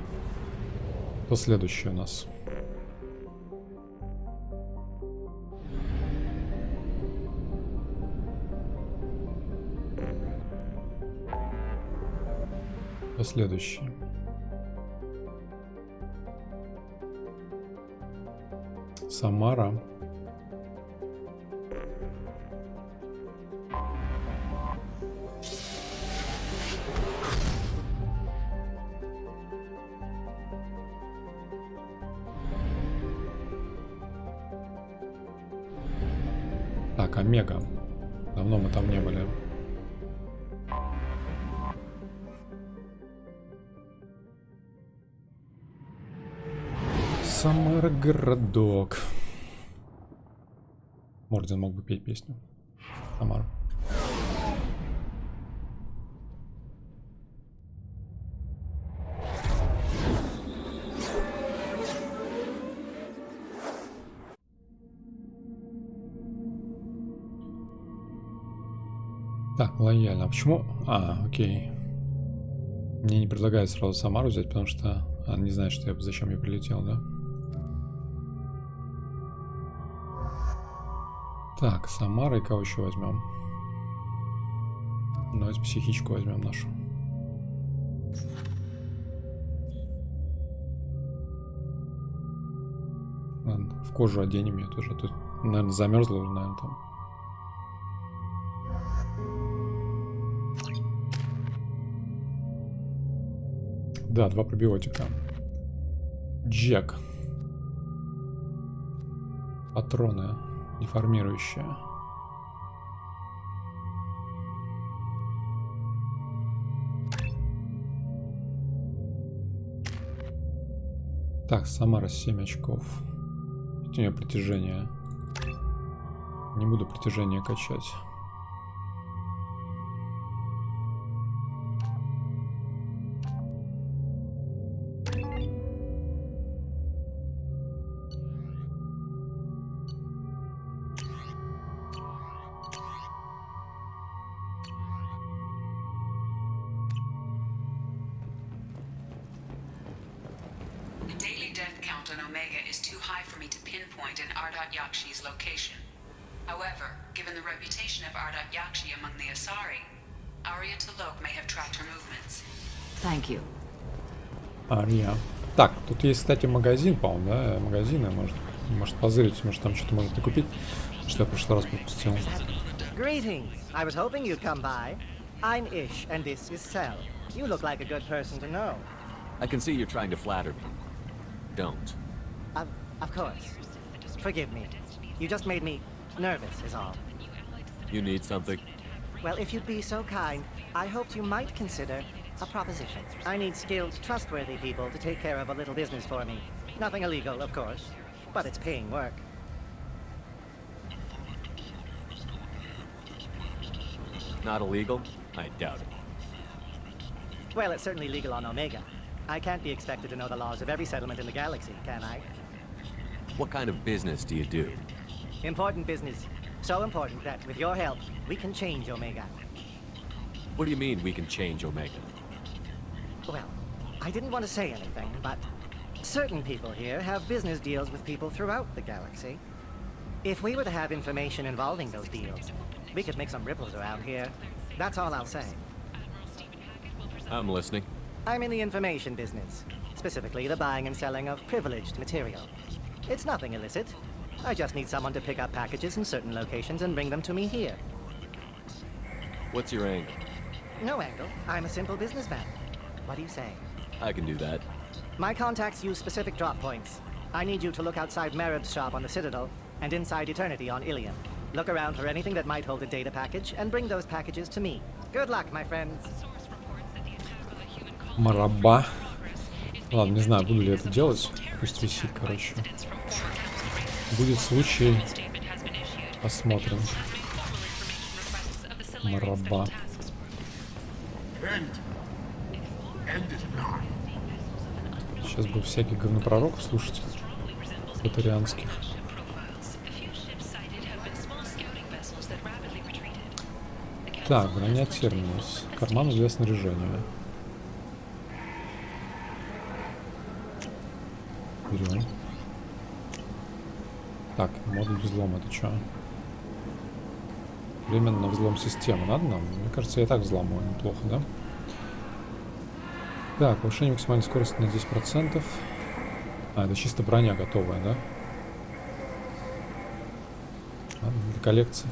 Кто следующий у нас? Кто следующий? Самара. Так, Омега. Давно мы там не были. Самара городок. Морден мог бы петь песню. Самара. Так, лояльно. А почему? А, окей. Мне не предлагают сразу Самару взять, потому что она не знает, что я, зачем я прилетел, да? Так, Самара и кого еще возьмем? Давайте психичку возьмем нашу. Ладно, в кожу оденем ее тоже. Тут, наверное, замерзла уже, наверное, там. Да, 2 пробиотика. Джек. Патроны деформирующие. Так, Самара 7 очков. У нее притяжение. Не буду притяжение качать. Ария. Так, тут есть, кстати, магазин, по-моему, да? Магазины, может позырить, может там что-то можно прикупить, что я в прошлый раз пропустил. Greetings. I was hoping you'd come by. I'm Ish, and this is Cell. You look like a good person to know. I can see you're trying to flatter me. Don't. Of course. Forgive me. You just made me nervous, is all. You need something? Well, if you'd be so kind, I hoped you might consider a proposition. I need skilled, trustworthy people to take care of a little business for me. Nothing illegal, of course, but it's paying work. Not illegal? I doubt it. Well, it's certainly legal on Omega. I can't be expected to know the laws of every settlement in the galaxy, can I? What kind of business do you do? Important business. So important that, with your help, we can change Omega. What do you mean we can change Omega? Well, I didn't want to say anything, but certain people here have business deals with people throughout the galaxy. If we were to have information involving those deals, we could make some ripples around here. That's all I'll say. I'm listening. I'm in the information business, specifically the buying and selling of privileged material. It's nothing illicit. I just need someone to pick up packages in certain locations and bring them to me here. What's your angle? No angle. I'm a simple businessman. What do you say? I can do that. My contacts use specific drop points. I need you to look outside Merib's shop on the Citadel and inside Eternity on Ilium. Look around for anything that might hold a data package and bring those packages to me. Good luck, my friends. Мараба. Ладно, не знаю, буду ли это делать. Пусть висит, короче. Будет случай. Посмотрим. Мараба. Сейчас бы всяких говнопророков слушать. Батарианских. Так, броня терминус. Карман для снаряжения. Берем. Так, модуль взлома, это что? Временно взлом системы надо нам? Мне кажется, я и так взломаю неплохо, да? Так, повышение максимальной скорости на 10%. А, это чисто броня готовая, да? Ладно, для коллекции.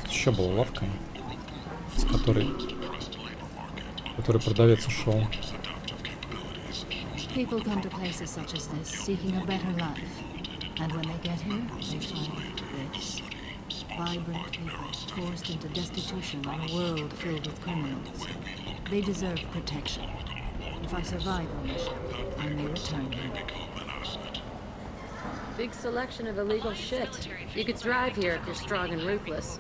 Еще была лавка, с которой продавец ушел. People come to places such as this, seeking a better life. And when they get here, they find this. Vibrant people, forced into destitution in a world filled with criminals. They deserve protection. If I survive on mission, I may return here. Big selection of illegal shit. You could thrive here if you're strong and ruthless.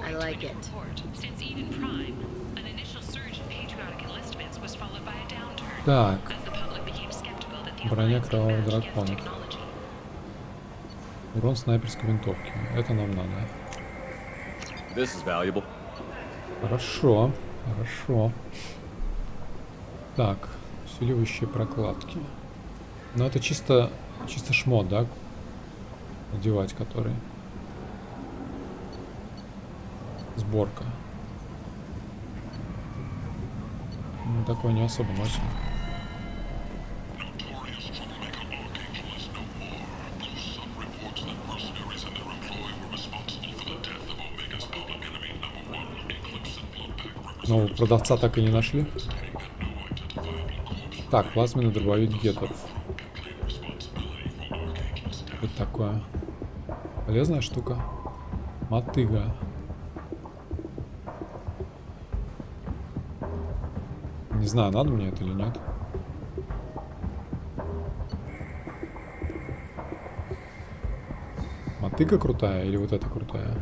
I like it. Since even Prime, an initial surge in patriotic enlistments was followed by a downturn. Так. As the public became skeptical that the Броня Alliance кровавого could match дракона. technology. Урон снайперской винтовки. Это нам надо. This is valuable. Хорошо, хорошо. Так, усиливающие прокладки. Но это чисто шмот, да? Надевать который. Сборка. Ну, такой не особо носим. Ну, продавца так и не нашли. Так, плазменный дробовик гетов. Вот такое. Полезная штука. Мотыга. Не знаю, надо мне это или нет. Мотыга крутая или вот эта крутая?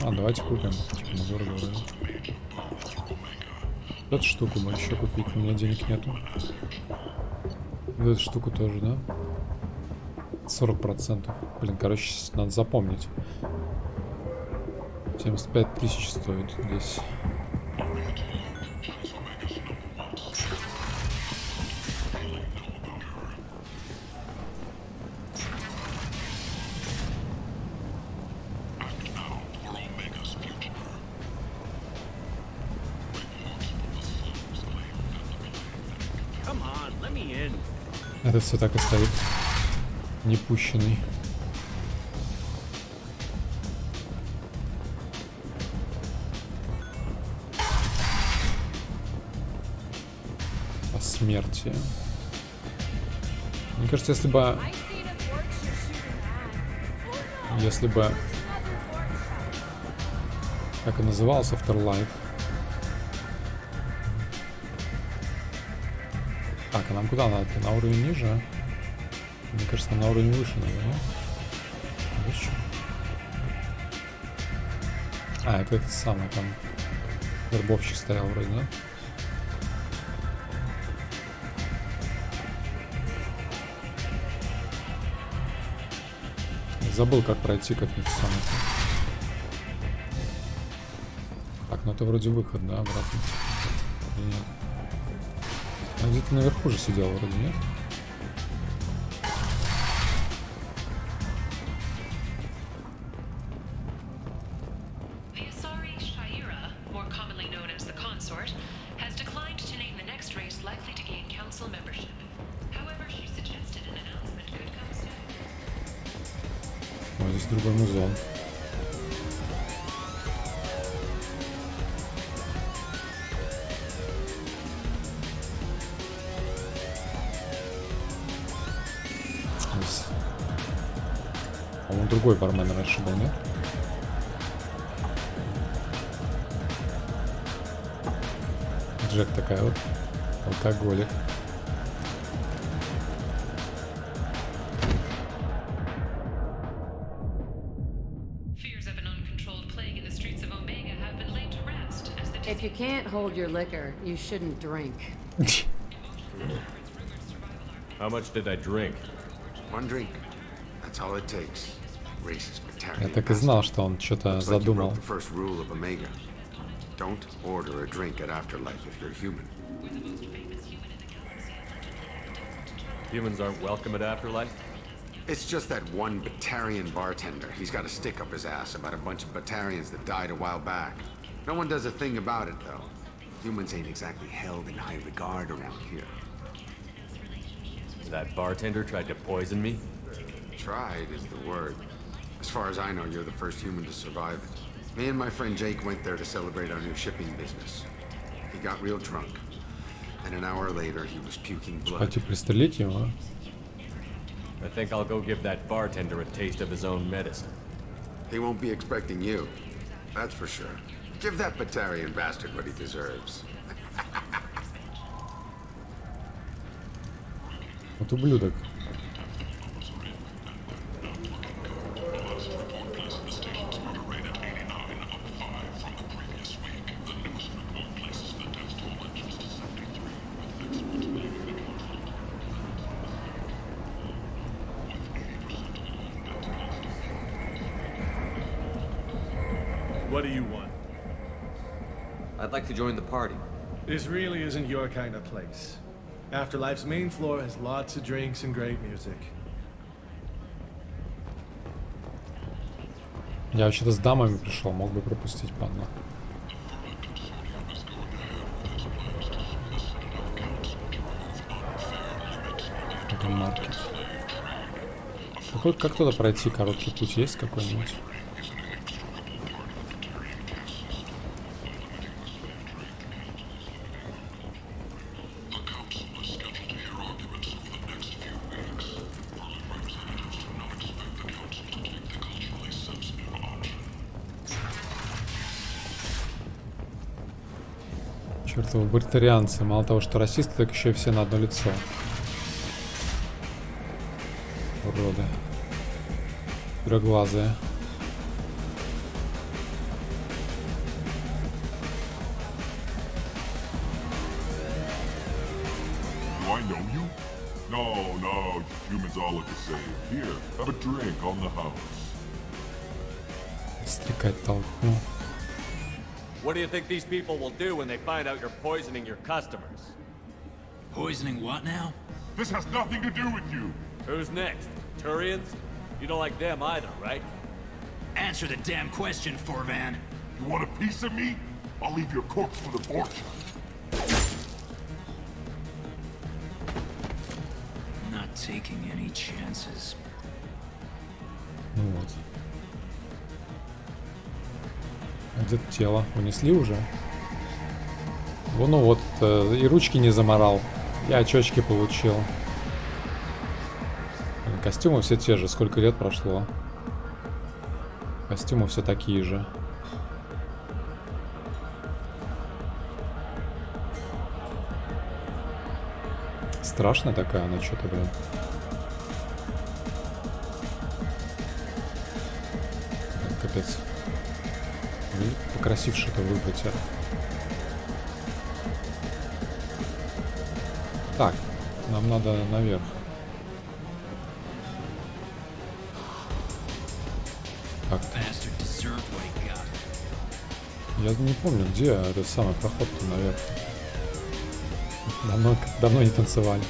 А, давайте купим. Типа, недорого вроде. Эту штуку мы еще купить, у меня денег нету. И эту штуку тоже, да? 40%. Блин, короче, надо запомнить. 75 тысяч стоит здесь. Это все так и стоит. Не пущенный. Посмертие. Мне кажется, если бы как и назывался Afterlife. Так, а нам куда надо? На уровень ниже? Мне кажется, нам на уровень выше надо, да? Еще. А, это этот самый там вербовщик стоял вроде, да? Забыл, как пройти, как это самое. Так, ну это вроде выход, да, обратно? Или нет? А где-то наверху же сидел вроде, нет? Ой, здесь другой музон. По-моему, другой бармен раньше был, нет? Джек такая вот. Алкоголик. If you can't hold your liquor, you shouldn't drink. How much did I drink? One drink. That's all it takes. Racist battalion. Я так и знал, что он что-то задумал. The first rule of Omega. Don't order a drink at Afterlife if you're human. Humans aren't welcome at Afterlife? It's just that one Batarian bartender. He's got a stick up his ass about a bunch of Batarians that died a while back. No one does a thing about it, though. Humans ain't exactly held in high regard around here. That bartender tried to poison me? Tried is the word. As far as I know, you're the first human to survive it. Me and my friend Jake went there to celebrate our new shipping business. He got real drunk. And an hour later, he was puking blood. Хотите пристрелить его? I think I'll go give that bartender a taste of his own medicine. He won't be expecting you. That's for sure. Give that Batarian bastard what he deserves. Вот ублюдок. What do you want? I'd like to join the party. This really isn't your kind of place. Afterlife's main floor has lots of drinks and great music. Я вообще-то с дамами пришел, мог бы пропустить панну. Это маркет. Как туда пройти короткий путь есть какой-нибудь? Чертовы бартарианцы. Мало того, что расисты, так еще и все на одно лицо. Уроды. Трехглазые. Do I know you? No, humans all look the same. Here, have a drink on the house. Стрекать толпу. What do you think these people will do when they find out you're poisoning your customers? Poisoning what now? This has nothing to do with you. Who's next? Turians? You don't like them either, right? Answer the damn question, Forvan. You want a piece of me? I'll leave your corpse for the fortune. Not taking any chances. Ну вот. А где-то тело унесли уже? Ну вот, и ручки не заморал. Я очечки получил. Костюмы все те же. Сколько лет прошло? Костюмы все такие же. Страшная такая она что-то, блин. Капец. Покрасивше-то выбрать. Так, нам надо наверх. Как-то. Я не помню, где этот самый проход-то наверх. Давно не танцевали.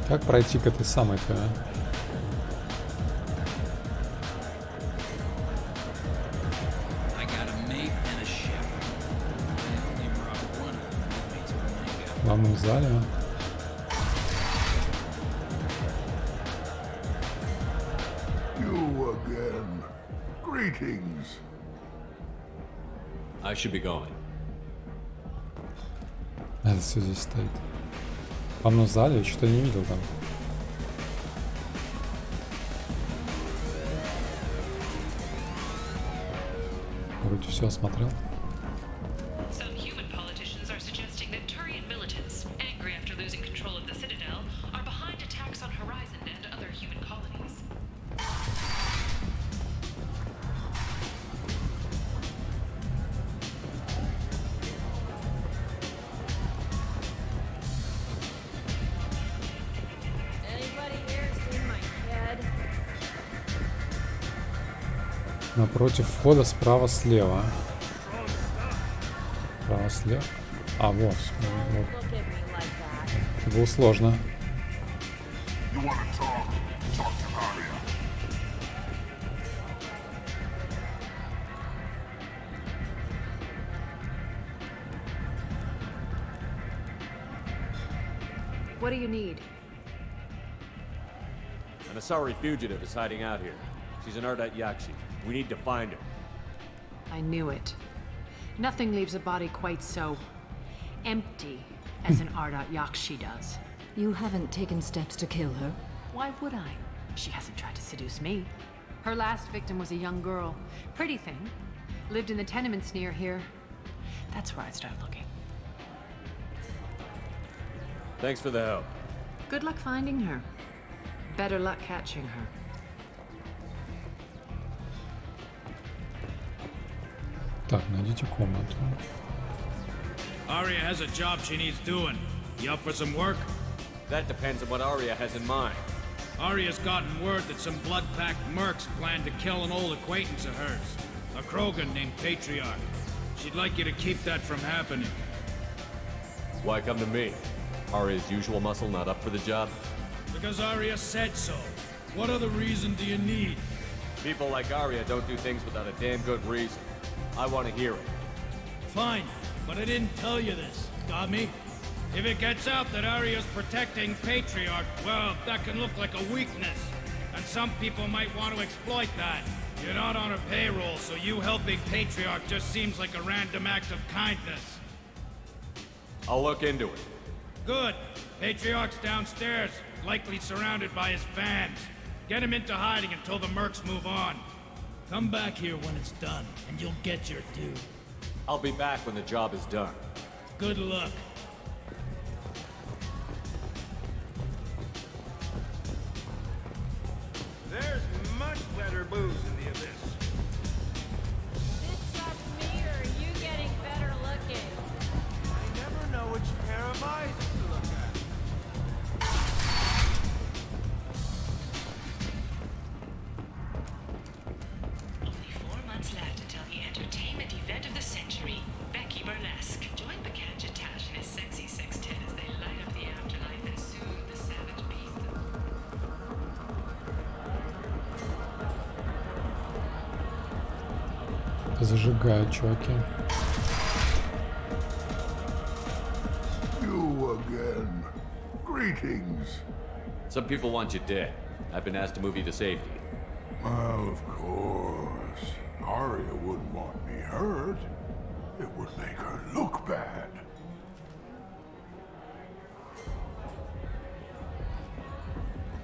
Как пройти к этой самой-то, а? В главном зале. You again. Greetings. I should be going. Это все здесь стоит. В главном зале? Что-то не видел там. Вроде все осмотрел. Some human politicians are suggesting that Turian militants, angry after losing control of the Citadel, are behind attacks on Horizon and other human colonies. Напротив входа справа-слева. Справа-слева. А, вот. Это было сложно. What do you need? An Asari fugitive is hiding out here. She's an Ardat Yakshi. We need to find her. I knew it. Nothing leaves a body quite so empty as an Ardat Yakshi does. You haven't taken steps to kill her? Why would I? She hasn't tried to seduce me. Her last victim was a young girl. Pretty thing. Lived in the tenements near here. That's where I'd start looking. Thanks for the help. Good luck finding her. Better luck catching her. Так, найдите комнату. Arya has a job she needs doing. You up for some work? That depends on what Arya has in mind. Arya's gotten word that some blood-packed mercs plan to kill an old acquaintance of hers. A Krogan named Patriarch. She'd like you to keep that from happening. Why come to me? Arya's usual muscle not up for the job? Because Arya said so. What other reason do you need? People like Arya don't do things without a damn good reason. I want to hear it. Fine, but I didn't tell you this. Got me? If it gets out that Arya's protecting Patriarch, well, that can look like a weakness. And some people might want to exploit that. You're not on her payroll, so you helping Patriarch just seems like a random act of kindness. I'll look into it. Good. Patriarch's downstairs, likely surrounded by his fans. Get him into hiding until the mercs move on. Come back here when it's done, and you'll get your due. I'll be back when the job is done. Good luck. There's much better booze in the abyss. Is it just me, or are you getting better looking? I never know which pair of eyes to look at. Only 4 months left until the entertainment event of the century, Becky Burlesque. Join Bacanja Tash and his sexy sextet as they light up the afterlife and soothe the savage beast. Зажигают, чуваки. You again. Greetings. Some people want you dead. I've been asked to move you to safety. Well, of course. Arya wouldn't want me hurt. It would make her look bad.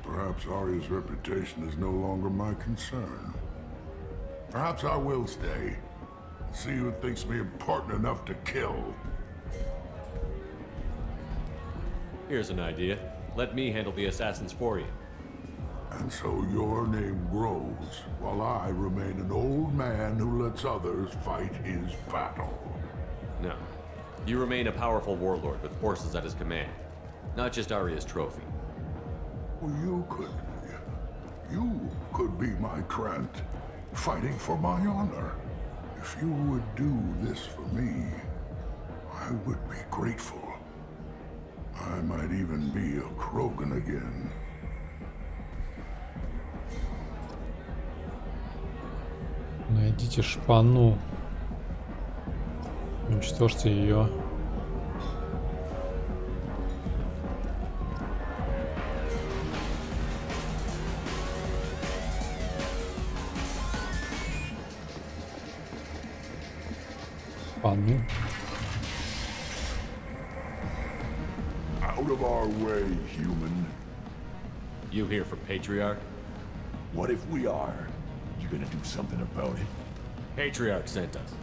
Perhaps Arya's reputation is no longer my concern. Perhaps I will stay. See who thinks me important enough to kill. Here's an idea. Let me handle the assassins for you. And so your name grows, while I remain an old man who lets others fight his battle. No. You remain a powerful warlord with forces at his command. Not just Arya's trophy. Well, you could be my Krant, fighting for my honor. If you would do this for me, I would be grateful. I might even be a Krogan again. Найдите шпану. Уничтожьте ее. Шпану. Out of our way, human. You here for Patriarch? What if we are? You gonna do something about it? Patriarch sent us.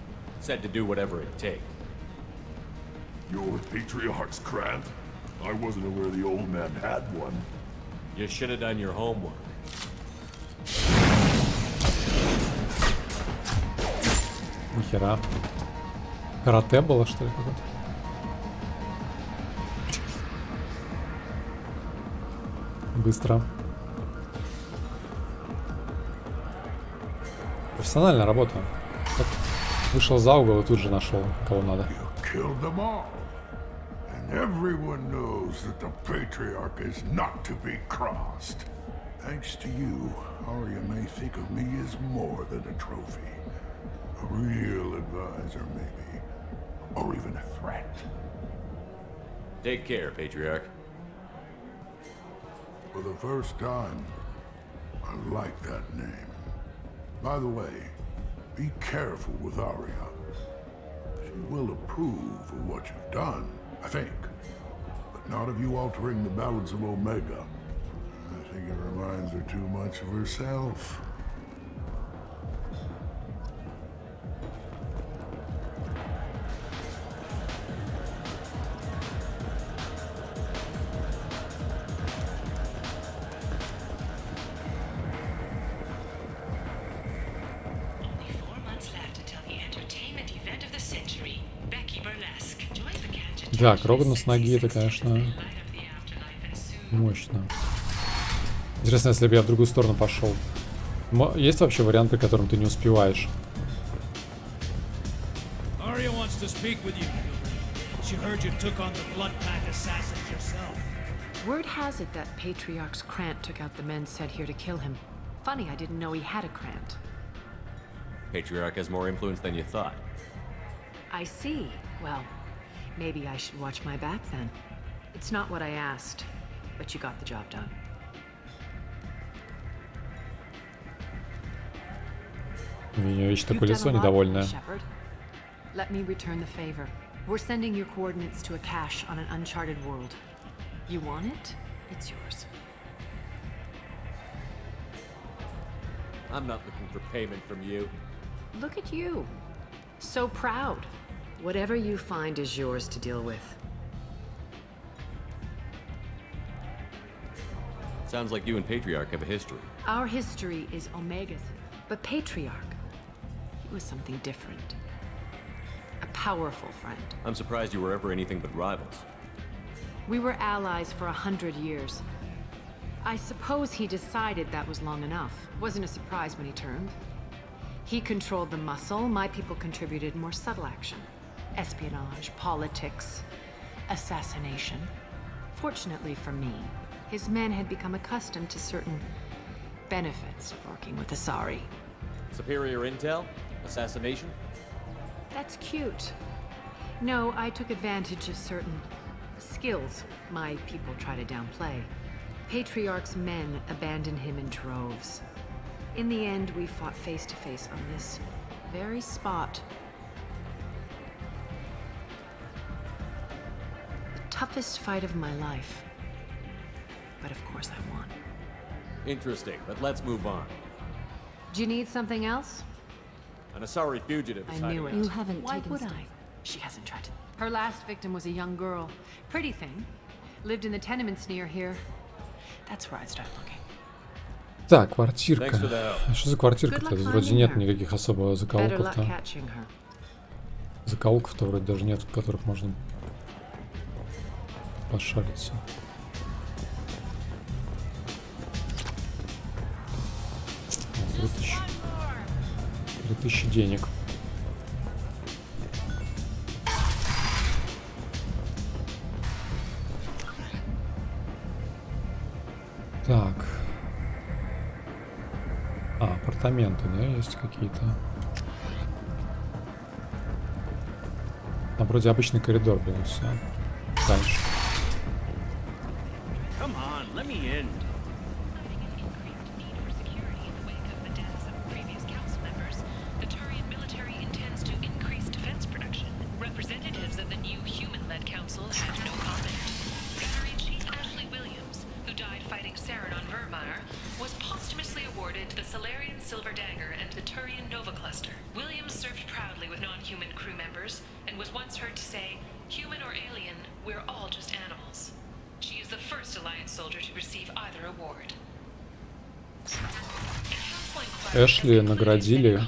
Said to do whatever it takes. You're Patriarch's Krant? I wasn't aware the old man had one. You should have done your homework. Нихера. Карате было, что ли, какое-то? Быстро. Профессиональная работа. Так, вышел за угол и тут же нашел, кого надо. Killed them all. And everyone knows that the Patriarch is not to be crossed. Thanks to you, Arya may think of me as more than a trophy. A real advisor, maybe. Or even a threat. Take care, Patriarch. For the first time, I like that name. By the way, be careful with Arya. She will approve of what you've done, I think. But not of you altering the balance of Omega. I think it reminds her too much of herself. Only 4 months left until the entertainment event of the century, Becky Burlesque. Join the Так, Рогана с ноги, это, конечно, мощно. Интересно, если бы я в другую сторону пошел. Есть вообще вариант, при котором ты не успеваешь? Word has it that Patriarch's Krant took out the men sent here to kill him. Funny, I didn't know he had a Krant. Patriarch has more influence than you thought. I see. Well, maybe I should watch my back then. It's not what I asked, but you got the job done. У нее есть такое лицо недовольное. Let me return the favor. We're sending your coordinates to a cache on an uncharted world. You want it? It's yours. I'm not looking for payment from you. Look at you. So proud. Whatever you find is yours to deal with. Sounds like you and Patriarch have a history. Our history is Omega's, but Patriarch, he was something different. A powerful friend. I'm surprised you were ever anything but rivals. We were allies for 100 years. I suppose he decided that was long enough. Wasn't a surprise when he turned. He controlled the muscle, my people contributed more subtle action. Espionage, politics, assassination. Fortunately for me, his men had become accustomed to certain benefits of working with Asari. Superior intel? Assassination? That's cute. No, I took advantage of certain skills my people try to downplay. Patriarch's men abandoned him in droves. In the end, we fought face to face on this very spot. The toughest fight of my life. But of course I won. Interesting, but let's move on. Do you need something else? An Asari fugitive is I knew it. You haven't Why taken would stuff. I? She hasn't tried to. Her last victim was a young girl. Pretty thing. Lived in the tenements near here. That's where I'd start looking. Так, квартирка. А что за квартирка-то? Тут вроде нет никаких особо закоулков-то. Закоулков-то вроде даже нет, в которых можно пошариться. 3000 денег. Так. Апартаменты, да, есть какие-то? Там вроде обычный коридор был, и все. Дальше. Come on, let me in. Representatives of the new human-led council had no comment. Gunnery Chief Ashley Williams, who died fighting Saren on Vermeer, was posthumously awarded the Solarian Silver Dagger and the Turian Nova Cluster. Williams served proudly with non-human crew members and was once heard to say, "Human or alien, we're all just animals." She is the first Alliance soldier to receive either award. Эшли наградили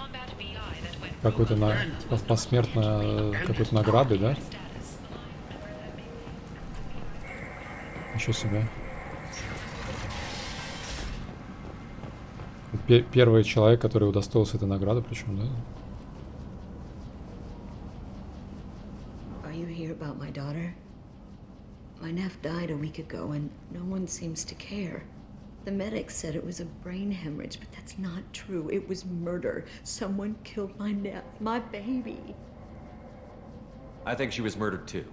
какой-то посмертно какой-то награды, да? Ничего себе. Первый человек, который удостоился этой награды, причем, да? Are you here about my daughter? My nephew died a week ago and no one seems to care. The medics said it was a brain hemorrhage, but that's not true. It was murder. Someone killed my nephew, my baby. I think she was murdered too,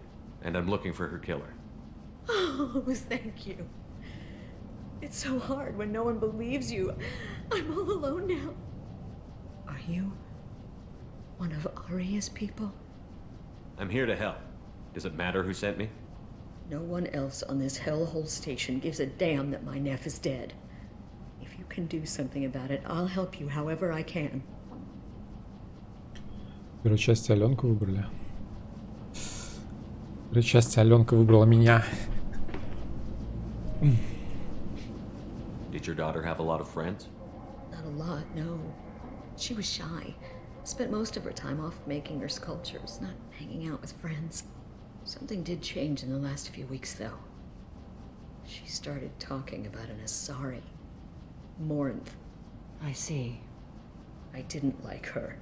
and I'm looking for her killer. Oh, thank you. It's so hard when no one believes you. I'm all alone now. Are you one of Aria's people? I'm here to help. Does it matter who sent me? No one else on this hellhole station gives a damn that my nephew is dead. If you can do something about it, I'll help you however I can. В первой части Аленку выбрали. В первой части Аленка выбрала меня. Did your daughter have a lot of friends? Not a lot, no. She was shy. Spent most of her time off making her sculptures, not hanging out with friends. Something did change in the last few weeks, though. She started talking about an Asari. Morinth. I see. I didn't like her.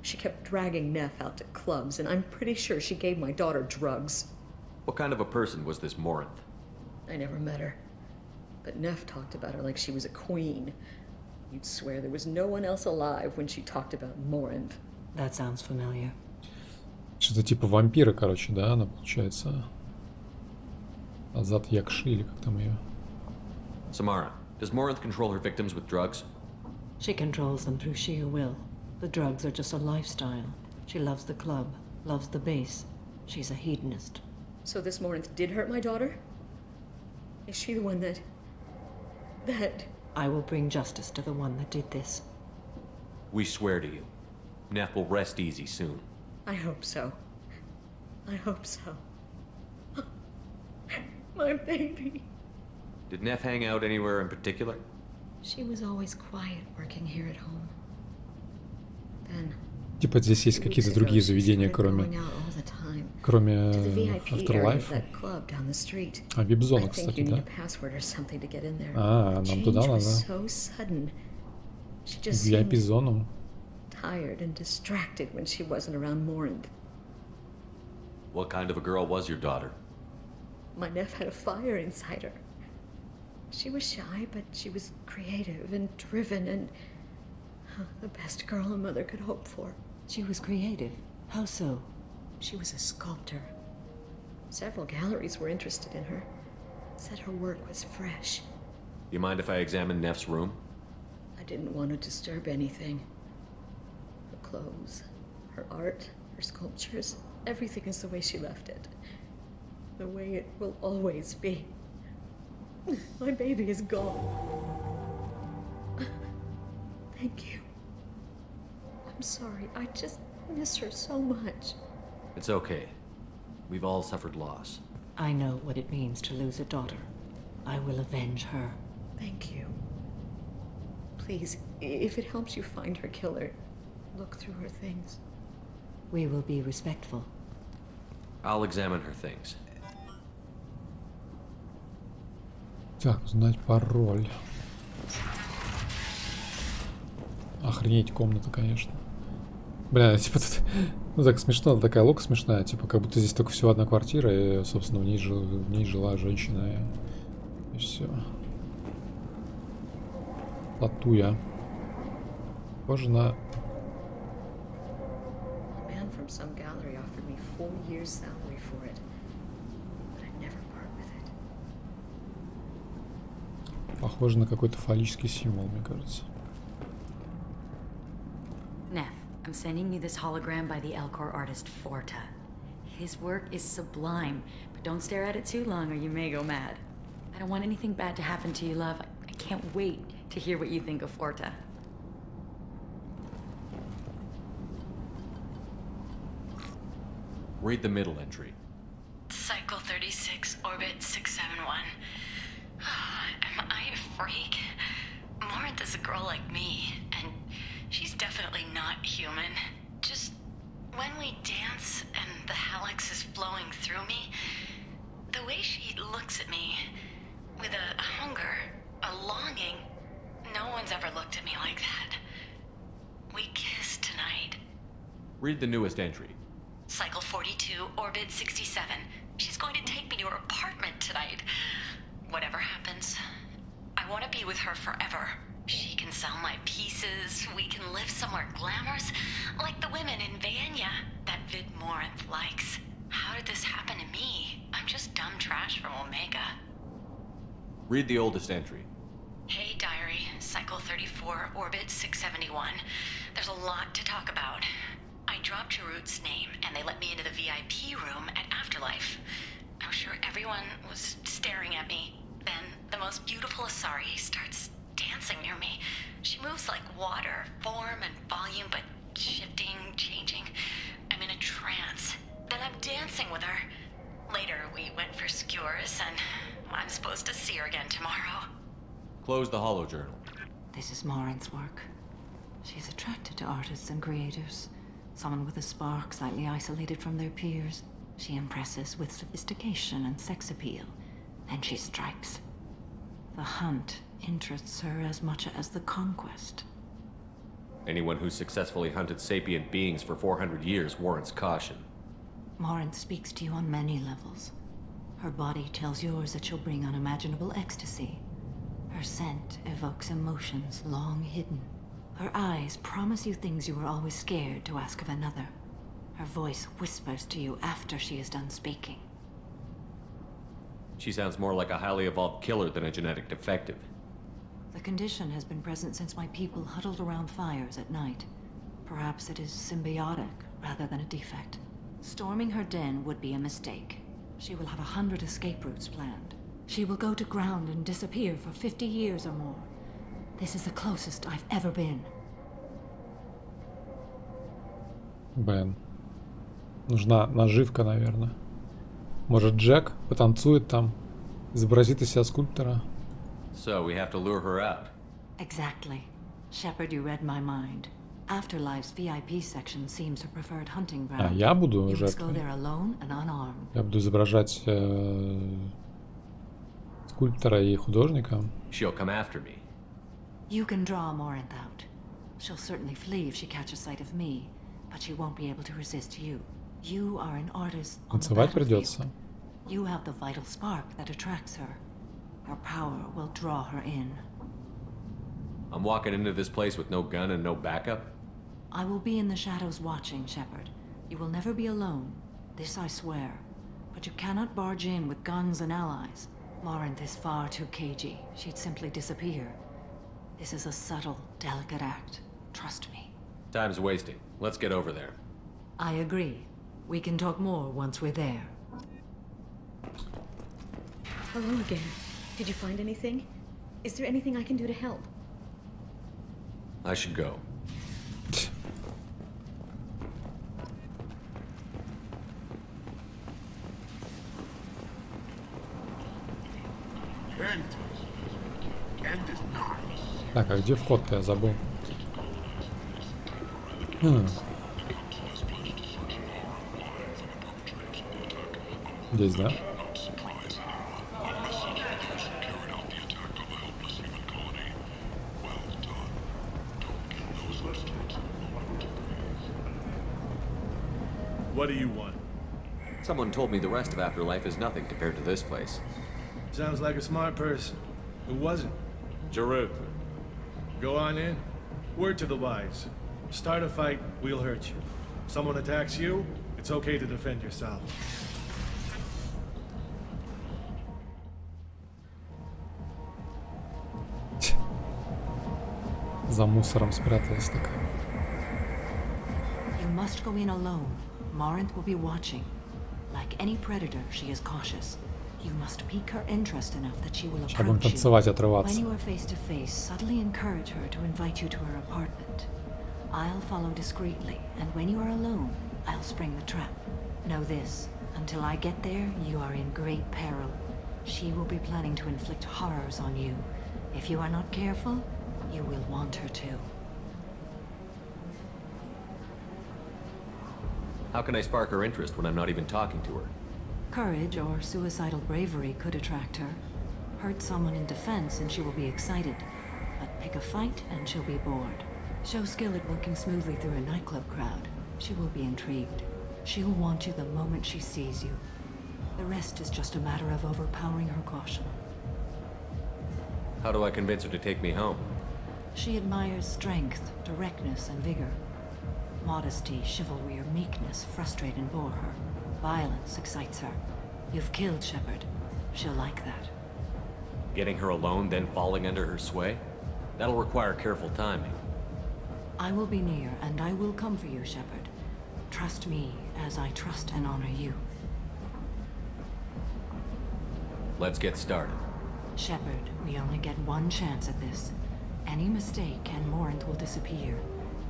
She kept dragging Neff out to clubs, and I'm pretty sure she gave my daughter drugs. What kind of a person was this Morinth? I never met her. But Neff talked about her like she was a queen. You'd swear there was no one else alive when she talked about Morinth. That sounds familiar. Что-то типа вампира, короче, да, она получается. Азат Якши, или как там ее? Samara, does Morinth control her victims with drugs? She controls them through sheer will. The drugs are just a lifestyle. She loves the club, loves the base. She's a hedonist. So this Morinth did hurt my daughter? Is she the one that... I will bring justice to the one that did this. We swear to you. Neff will rest easy soon. I hope so. I hope so. My baby. Did Neff hang out anywhere in particular? She was always quiet working here at home. Then... Типа здесь есть какие-то другие заведения, кроме Afterlife. А, вип-зона, кстати, да? А, нам туда надо. VIP-зону. Tired and distracted when she wasn't around Morinth. What kind of a girl was your daughter? My Neff had a fire inside her. She was shy, but she was creative and driven and the best girl a mother could hope for. She was creative. How so? She was a sculptor. Several galleries were interested in her. Said her work was fresh. Do you mind if I examine Neff's room? I didn't want to disturb anything. Her clothes, her art, her sculptures, everything is the way she left it. The way it will always be. My baby is gone. Thank you. I'm sorry, I just miss her so much. It's okay. We've all suffered loss. I know what it means to lose a daughter. I will avenge her. Thank you. Please, if it helps you find her killer, look through her things. We will be respectful. I'll examine her things. Так, узнать пароль. Охренеть комната, конечно. Бля, типа тут... Ну так смешно, такая лока смешная. Типа как будто здесь только всего одна квартира, и, собственно, в ней жила женщина. И все. Латуя. Похоже на... Похоже на какой-то фаллический символ, мне кажется. Neff, I'm sending you this hologram by the Elcor artist Forta. His work is sublime, but don't stare at it too long or you may go mad. I don't want anything bad to happen to you, love. I can't wait to hear what you think of Forta. Read the middle entry. Cycle 36, orbit 671. Am I a freak? Morinth is a girl like me, and she's definitely not human. Just when we dance and the helix is flowing through me, the way she looks at me with a hunger, a longing, no one's ever looked at me like that. We kissed tonight. Read the newest entry. Cycle 42, orbit 67. She's going to take me to her apartment tonight. Whatever happens, I want to be with her forever. She can sell my pieces, we can live somewhere glamorous, like the women in Vanya that Vid Morinth likes. How did this happen to me? I'm just dumb trash from Omega. Read the oldest entry. Hey, diary, cycle 34, orbit 671. There's a lot to talk about. I dropped Jarut's name, and they let me into the VIP room at Afterlife. I'm sure everyone was staring at me. Then the most beautiful Asari starts dancing near me. She moves like water, form and volume, but shifting, changing. I'm in a trance. Then I'm dancing with her. Later, we went for skewers, and I'm supposed to see her again tomorrow. Close the holo journal. This is Morinth's work. She's attracted to artists and creators. Someone with a spark, slightly isolated from their peers. She impresses with sophistication and sex appeal. Then she strikes. The hunt interests her as much as the conquest. Anyone who successfully hunted sapient beings for 400 years warrants caution. Morinth speaks to you on many levels. Her body tells yours that she'll bring unimaginable ecstasy. Her scent evokes emotions long hidden. Her eyes promise you things you were always scared to ask of another. Her voice whispers to you after she is done speaking. She sounds more like a highly evolved killer than a genetic defective. The condition has been present since my people huddled around fires at night. Perhaps it is symbiotic rather than a defect. Storming her den would be a mistake. She will have 100 escape routes planned. She will go to ground and disappear for 50 years or more. This is the closest I've ever been. Блин. Нужна наживка, наверное. Может, Джек потанцует там, изобразит из себя скульптора. So we have to lure her out. Exactly. Shepard, you read my mind. Afterlife's VIP section seems her preferred hunting ground. Я буду You must go жертвой. there alone and unarmed. Я буду изображать скульптора и художника. She'll come after me. You can draw Morinth out. She'll certainly flee if she catches sight of me, but she won't be able to resist you. You are an artist on the Танцевать battlefield. придется. You have the vital spark that attracts her. Her power will draw her in. I'm walking into this place with no gun and no backup? I will be in the shadows watching, Shepard. You will never be alone. This I swear. But you cannot barge in with guns and allies. Morinth is far too cagey. She'd simply disappear. This is a subtle, delicate act. Trust me. Time's wasting. Let's get over there. I agree. We can talk more once we're there. Hello again. Did you find anything? Is there anything I can do to help? I should go. Так, а где вход-то? Я забыл. Здесь, да? What do you want? Someone told me the rest of Afterlife is nothing compared to this place. Sounds like a smart person. Who wasn't? Jarut. Go on in. Word to the wise. Start a fight, we'll hurt you. Someone attacks you, it's okay to defend yourself. За мусором спряталась такая. You must go in alone. Morinth will be watching. Like any predator, she is cautious. You must pique her interest enough that she will Сейчас будем approach you. танцевать, отрываться. When you are face to face, subtly encourage her to invite you to her apartment. I'll follow discreetly, and when you are alone, I'll spring the trap. Know this, until I get there, you are in great peril. She will be planning to inflict horrors on you. If you are not careful, you will want her to. How can I spark her interest when I'm not even talking to her? Courage or suicidal bravery could attract her. Hurt someone in defense and she will be excited. But pick a fight and she'll be bored. Show skill at working smoothly through a nightclub crowd. She will be intrigued. She'll want you the moment she sees you. The rest is just a matter of overpowering her caution. How do I convince her to take me home? She admires strength, directness, and vigor. Modesty, chivalry, or meekness frustrate and bore her. Violence excites her. You've killed Shepard. She'll like that. Getting her alone, then falling under her sway? That'll require careful timing. I will be near, and I will come for you, Shepard. Trust me as I trust and honor you. Let's get started. Shepard, we only get one chance at this. Any mistake and Morinth will disappear.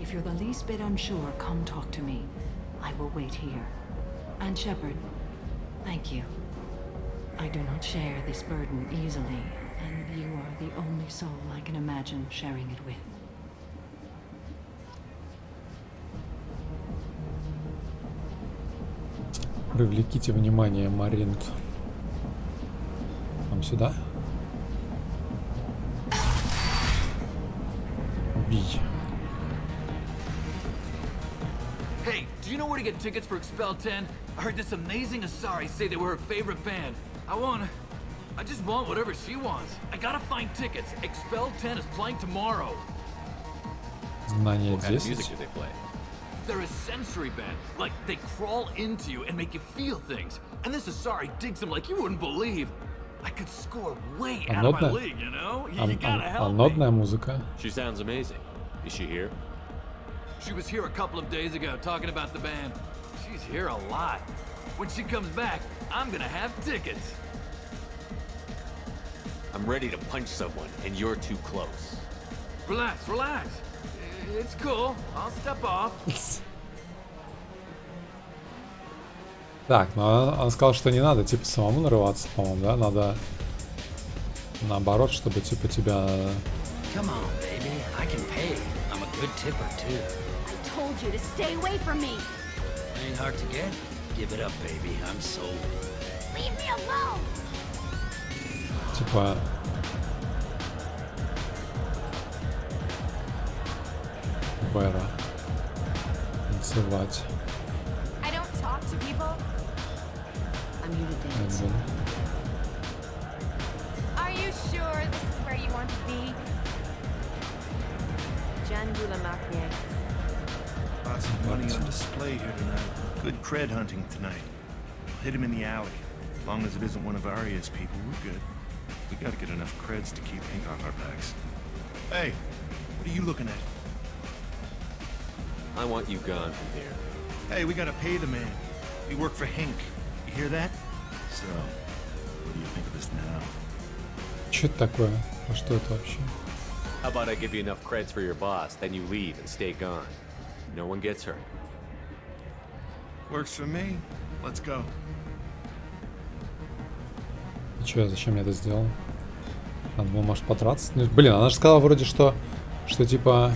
If you're the least bit unsure, come talk to me. I will wait here. And Shepard, thank you. I do not share this burden easily, and you are the only soul I can imagine sharing it with. Привлеките внимание, Маринт. Там сюда. Убей. Hey, do you know where to get tickets for Expel 10? I heard this amazing Asari say they were her favorite band. I just want whatever she wants. I gotta find tickets. Expel 10 is playing tomorrow. Знание What kind of 10. music do they play? They're a sensory band. Like, they crawl into you and make you feel things. And this Asari digs them like you wouldn't believe. I could score way out of my league, you know? You gotta help me. Нотная музыка. She sounds amazing. Is she here? She was here a couple of days ago talking about the band. She's here a lot. When she comes back, I'm gonna have tickets. I'm ready to punch someone, and you're too close. Relax, relax. It's cool. I'll step off. Так, но он сказал, что не надо, типа, самому нарываться, по-моему, да? Надо наоборот, чтобы, типа, тебя... Come on, baby. I can pay. I'm a good tipper, too. I told you to stay away from me. Ain't hard to get. Give it up, baby. I'm sold. Leave me alone. Типа... Бэра. Танцевать. I don't talk to people. I'm here to dance. Are you sure this is where you want to be? Jandula Macnier. Lots of money on display here tonight. Good cred hunting tonight. We'll hit him in the alley. As long as it isn't one of Arya's people, we're good. We gotta get enough creds to keep ink off our backs. Hey, what are you looking at? I want you gone from here. Hey, we gotta pay the man. We work for Hink. You hear that? So, what do you think of this now? Что это такое? А что это вообще? How about I give you enough creds for your boss, then you leave and stay gone. No one gets hurt. Works for me. Let's go. И чё, зачем я это сделал? Надо было, может, подраться? Ну, блин, она же сказала вроде, что типа...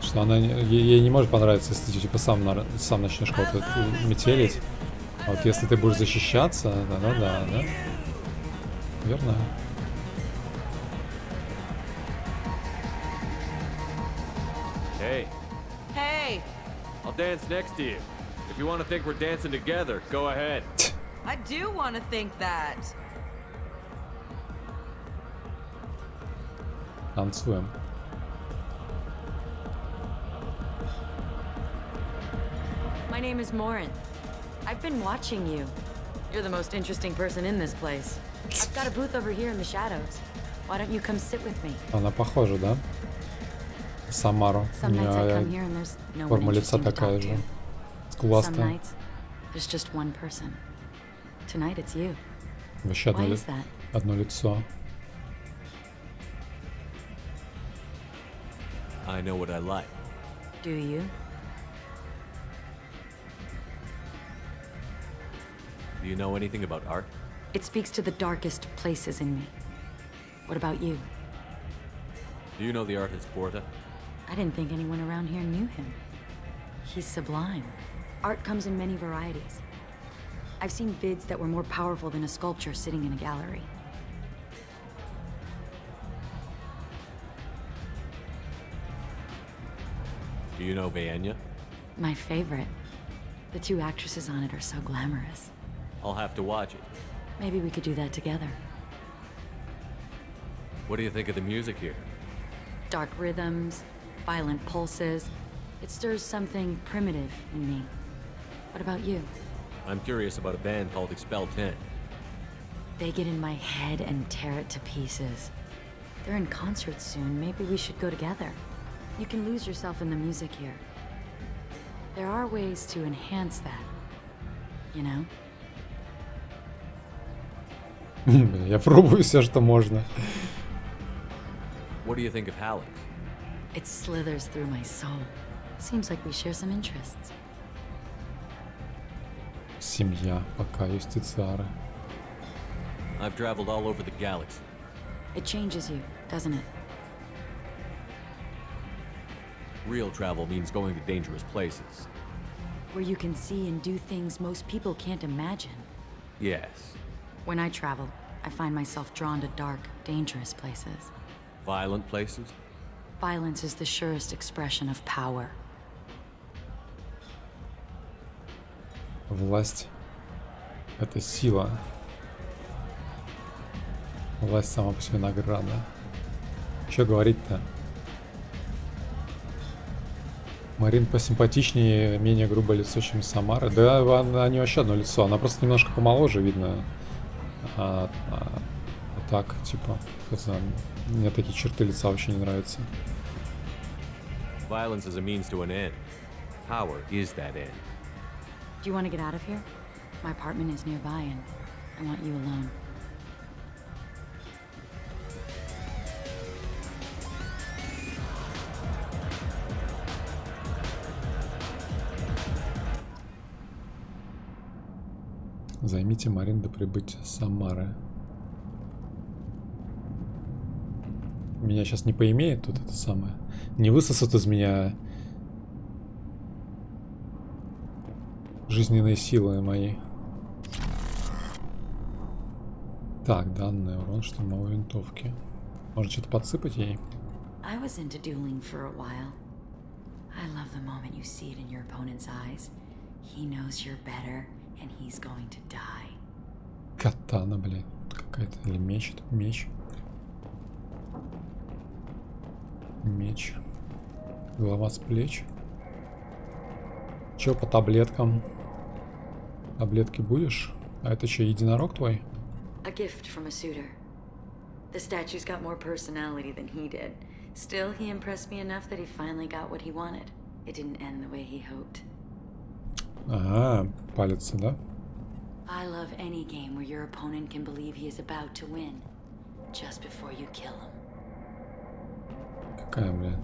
Что она ей не может понравиться, если ты типа сам начнешь кого-то метелить. А вот если ты будешь защищаться, да? Верно? Hey. Hey, I'll dance next to you. If you want to think we're dancing together, go ahead. I do want to think that. Танцуем. My name is Morin. I've been watching you. You're the most interesting person in this place. I've got a booth over here in the shadows. Why don't you come sit with me? Она похожа, да? Самару. У нее форма лица такая же. Скуластая. There's just one person. Tonight it's you. Вообще одно лицо. I know what I like. Do you? Do you know anything about art? It speaks to the darkest places in me. What about you? Do you know the artist Porta? I didn't think anyone around here knew him. He's sublime. Art comes in many varieties. I've seen vids that were more powerful than a sculpture sitting in a gallery. Do you know Vienya? My favorite. The two actresses on it are so glamorous. I'll have to watch it. Maybe we could do that together. What do you think of the music here? Dark rhythms, violent pulses. It stirs something primitive in me. What about you? I'm curious about a band called Expel 10. They get in my head and tear it to pieces. They're in concert soon. Maybe we should go together. You can lose yourself in the music here. There are ways to enhance that, you know? Я пробую все, что можно. What do you think of Halleck? It slithers through my soul. Seems like we share some interests. Семья, пока юстициары. I've traveled all over the galaxy. It changes you, doesn't it? Real travel means going to dangerous places. Where you can see and do things most people can't imagine. Yes. When I travel, I find myself drawn to dark, dangerous places. Violent places? Violence is the surest expression of power. Власть — это сила. Власть сама по себе награда. Что говорить-то? Марин посимпатичнее, менее грубое лицо, чем Самара. Да, они вообще одно лицо. Она просто немножко помоложе, видно. А так, типа, мне такие черты лица вообще не нравятся. Violence is a means to an end. Power is that end. Do you want to get out of here? My apartment is nearby and I want you alone. Займите Марин до прибытия Самары. Меня сейчас не поимеет тут это самое. Не высосут из меня жизненные силы мои. Так, данный урон штурмовой винтовки. Может что-то подсыпать ей? I was into dueling for a while. I love the moment you see it in your opponent's eyes. He knows you're better, and he's going to die. Катана, блин. Какая-то. Или меч. Меч. Меч. Голова с плеч. Чё по таблеткам? Таблетки будешь? А это что, единорог твой? A gift from a suitor. The statue's got more personality than he did. Still, he impressed me enough that he finally got what he wanted. It didn't end the way he hoped. Ага, палится, да? I love any game where your opponent can believe he is about to win, just before you kill him. Какая, блин?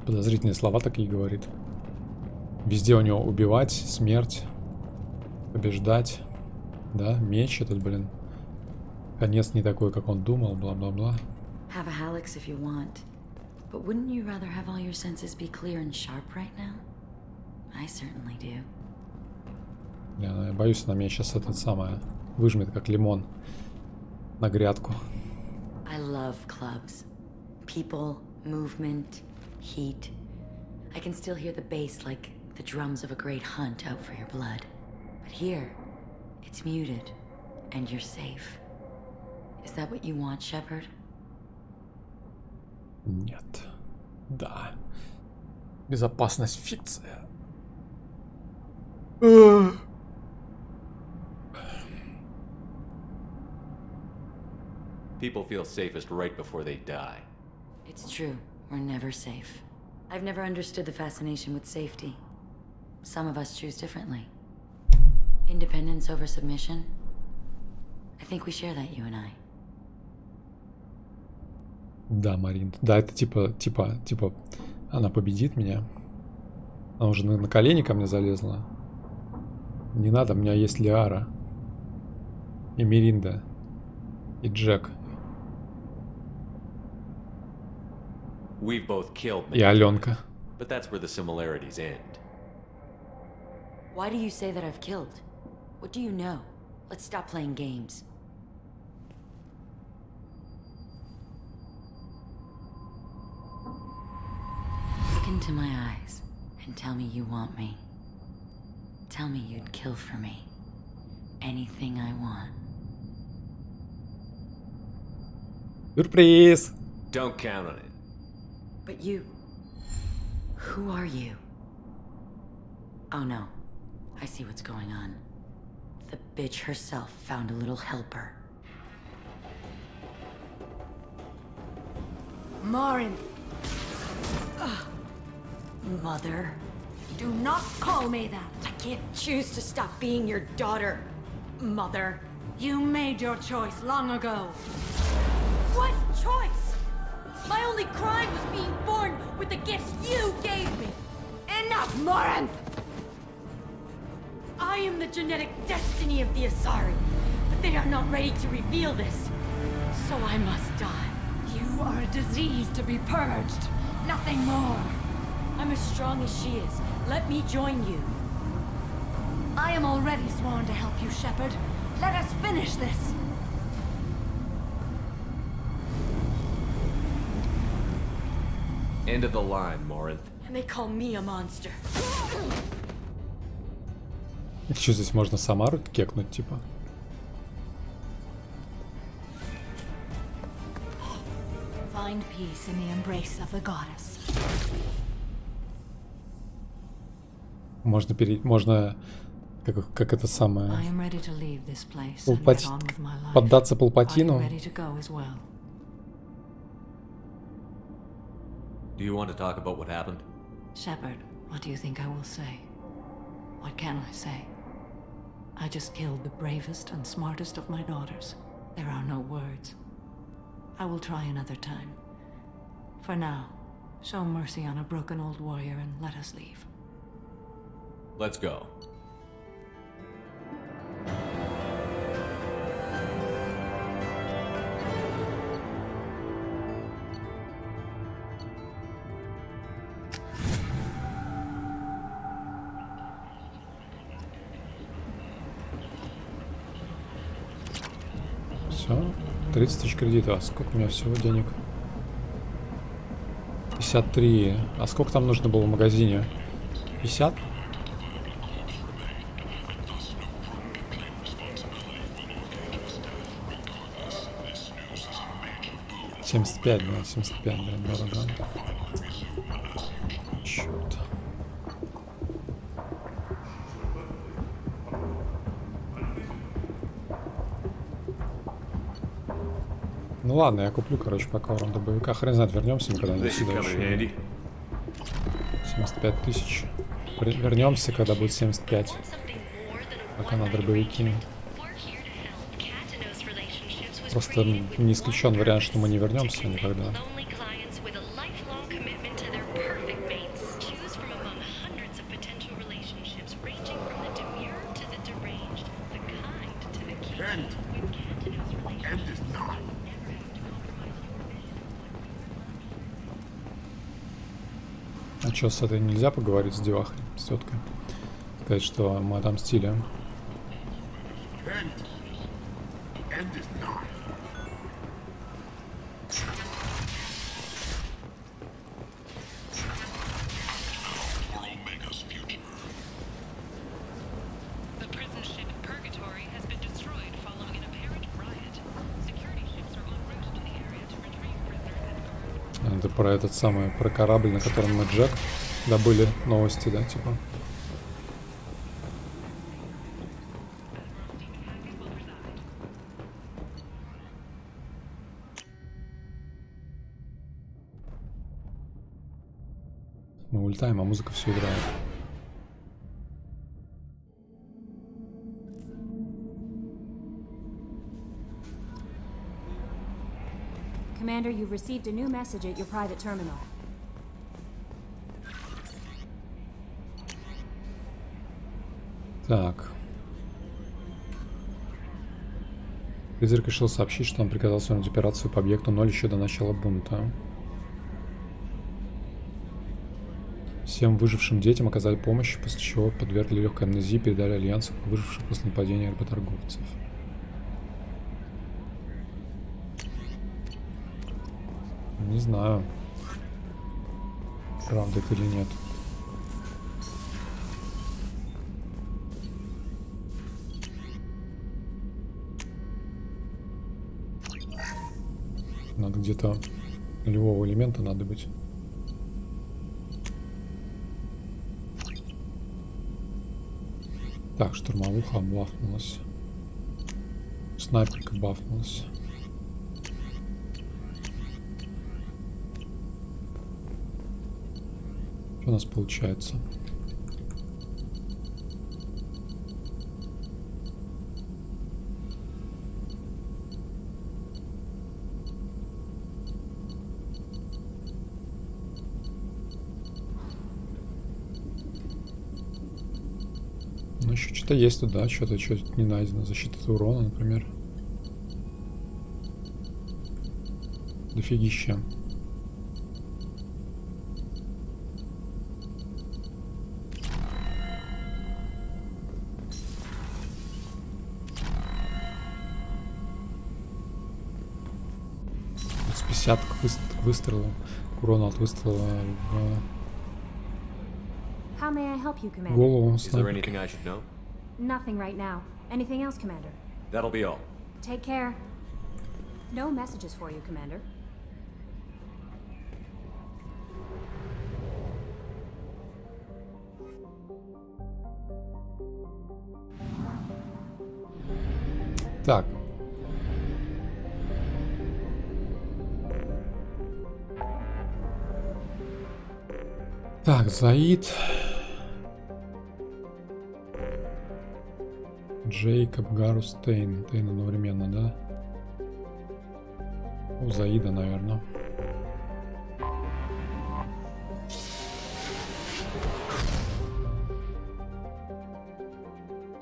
Подозрительные слова такие говорит. Везде у него убивать, смерть, побеждать. Да, меч этот, блин. Конец не такой, как он думал, бла-бла-бла. Have a Hallex if you want. But wouldn't you rather have all your senses be clear and sharp right now? I certainly do. Я боюсь, она меня сейчас этот самое выжмет, как лимон на грядку. I love clubs. People, movement, heat. I can still hear the bass like the drums of a great hunt out for your blood. But here, it's muted, and you're safe. Is that what you want, Shepard? Нет. Да. Безопасность фикция. People feel safest right before they die. It's true. We're never safe. I've never understood the fascination with safety. Some of us choose differently. Independence over submission. I think we share that, you and I. Да, Марин. Да, это типа, она победит меня. Она уже на колени ко мне залезла. Не надо, у меня есть Лиара. И Миринда. И Джек. We've both killed И Аленка. But that's where the similarities end. Why do you say that I've killed? What do you know? Let's stop playing games. Look into my eyes and tell me you want me. Tell me you'd kill for me. Anything I want. Сюрприз! Don't count on it. But you... Who are you? Oh no. I see what's going on. The bitch herself found a little helper. Marin! Mother. Do not call me that! I can't choose to stop being your daughter, Mother. You made your choice long ago. What choice? My only crime was being born with the gifts you gave me. Enough, Marin! I am the genetic destiny of the Asari, but they are not ready to reveal this. So I must die. You are a disease to be purged. Nothing more. I'm as strong as she is. Let me join you. I am already sworn to help you, Shepard. Let us finish this. End of the line, Morinth. And they call me a monster. Что здесь можно Самару кекнуть, типа? Find peace in the embrace of the goddess. Можно как это самое поддаться Палпатину. Do you want to talk about what happened? Shepard, what do you think I will say? What can I say? I just killed the bravest and smartest of my daughters. There are no words. I will try another time. For now, show mercy on a broken old warrior and let us leave. Let's go. Все, 30 тысяч кредитов. А сколько у меня всего денег? 53. А сколько там нужно было в магазине? 50? 75, да, 75, да, дорого. Черт. Ну ладно, я куплю, короче, пока урон до боевика. Хрен знает, вернемся мы когда-нибудь сюда еще. 75 тысяч. Вернемся, когда будет 75. Пока на дробовики. Просто не исключен вариант, что мы не вернемся никогда. А что, с этой нельзя поговорить с девахой, с теткой? Сказать, что мы отомстили. Это про этот самый, про корабль, на котором мы Джек добыли новости, да, типа. Мы улетаем, а музыка все играет. Commander, you've received a new message at your private terminal. Так. Призрак решил сообщить, что он приказал свернуть операцию по объекту 0 еще до начала бунта. Всем выжившим детям оказали помощь, после чего подвергли легкой амнезии и передали альянсу выживших после нападения работорговцев. Не знаю, правда это или нет. Надо где-то нулевого элемента надо быть. Так, штурмовуха бафнулась. Снайперка бафнулась. Что у нас получается? Ну, еще что-то есть тут, да? Что-то не найдено. Защита от урона, например. Дофигища. 50 к выстрелу. К урону от выстрела How may I help you, в Commander? голову Is there anything I should know? Nothing right now. Anything else, Commander? That'll be all. Take care. No messages for you, Commander. Так. Так, Заид. Джейкоб, Гарус, Тейн. Тейн одновременно, да? У Заида, наверное.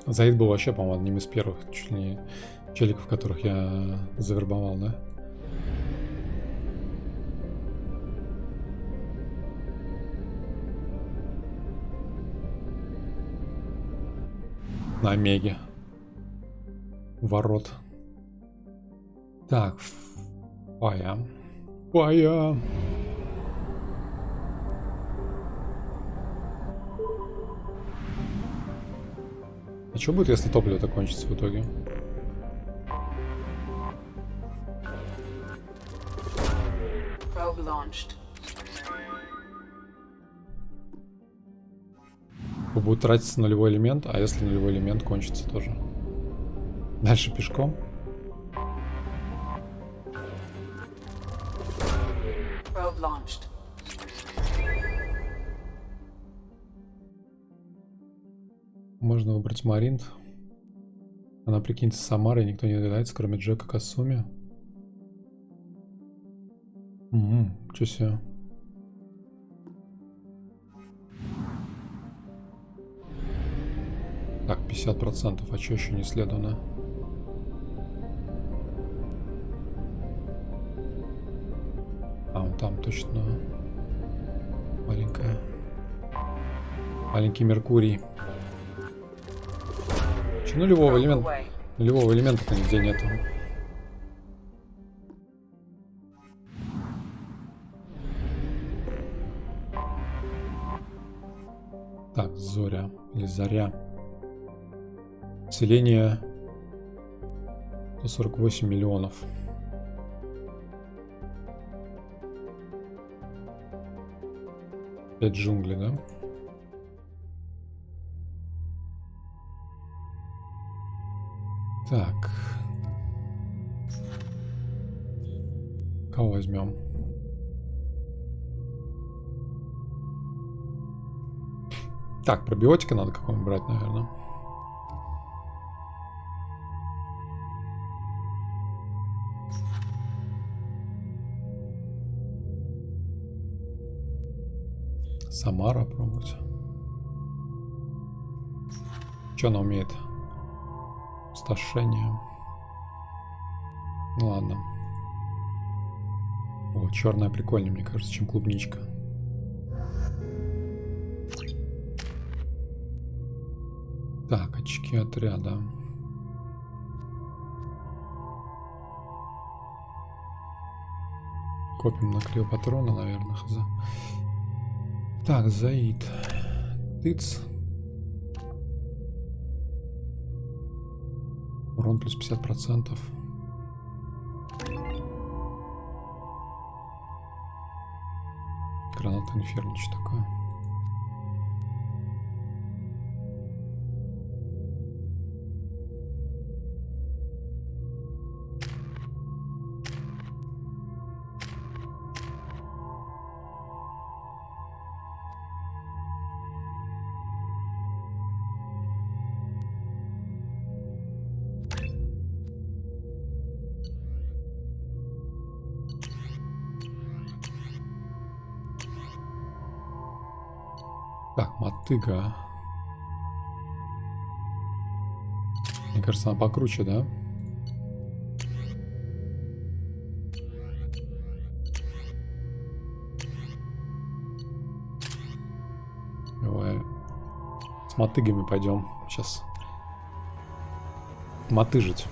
Заид был вообще, по-моему, одним из первых чуть ли не челиков, которых я завербовал, да? На Омеге. Ворот. Так. Фая. Фая. А что будет, если топливо-то кончится в итоге? Probe launched. Будет тратиться нулевой элемент, а если нулевой элемент кончится тоже? Дальше пешком. Probe launched. Можно выбрать Маринт. Она прикинется Самарой, никто не догадается, кроме Джека Касуми. Чё себе. Так, 50%. А что еще не исследовано? А, вон там точно маленькая. Маленький Меркурий. Че нулевого элемента? Нулевого элемента-то нигде нету. Так, Зоря или Заря. Население 148 миллионов. Опять джунгли, да? Так. Кого возьмем? Так, пробиотика надо какого-нибудь брать, наверное. Самара пробовать. Что она умеет? Пустошение. Ну ладно. О, черная прикольнее, мне кажется, чем клубничка. Так, очки отряда. Копим на Клеопатрона, наверное, хз. Так, Заид. Тыц. Урон плюс 50%. Граната Инферно, что такое? Так, мотыга. Мне кажется, она покруче, да? Давай с мотыгами пойдем. Сейчас мотыжить.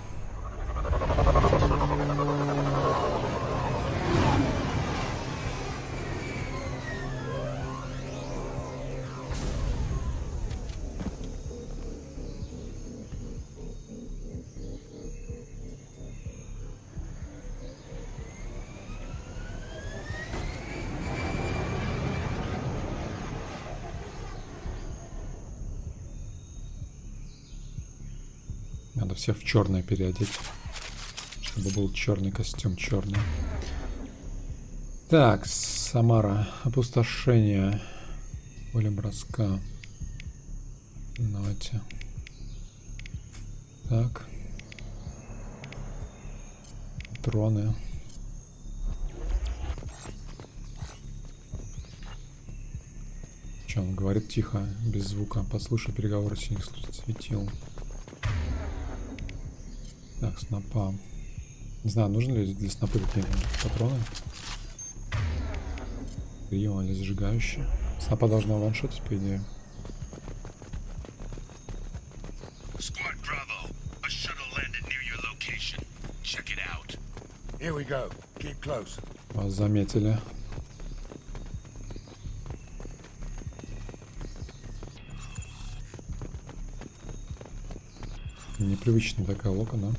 Надо всех в черное переодеть, чтобы был черный костюм, черный. Так, Самара, опустошение, поле броска. Давайте. Так. Троны. Что он говорит тихо, без звука? Послушай переговоры синих светил. Так, снопа. Не знаю, нужны ли для снопы какие-то патроны? Прием или зажигающие. Снопа должна ваншотить, по идее. Squad Bravo, a shuttle landed near your location. Check it out. Here we go. Keep close. Вас заметили. Непривычная такая лока, да?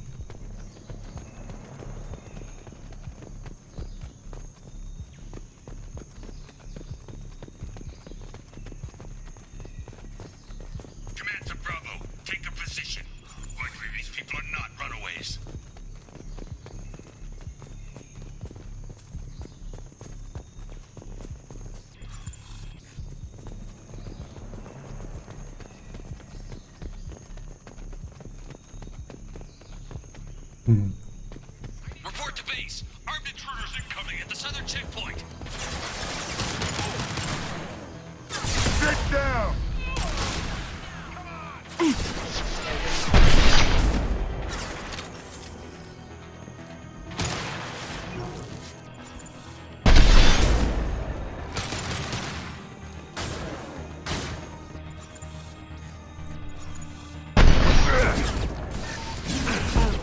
Command to Bravo, take a position. Likely these people are not runaways. Report to base. Armed intruders incoming at the southern checkpoint. Sit down!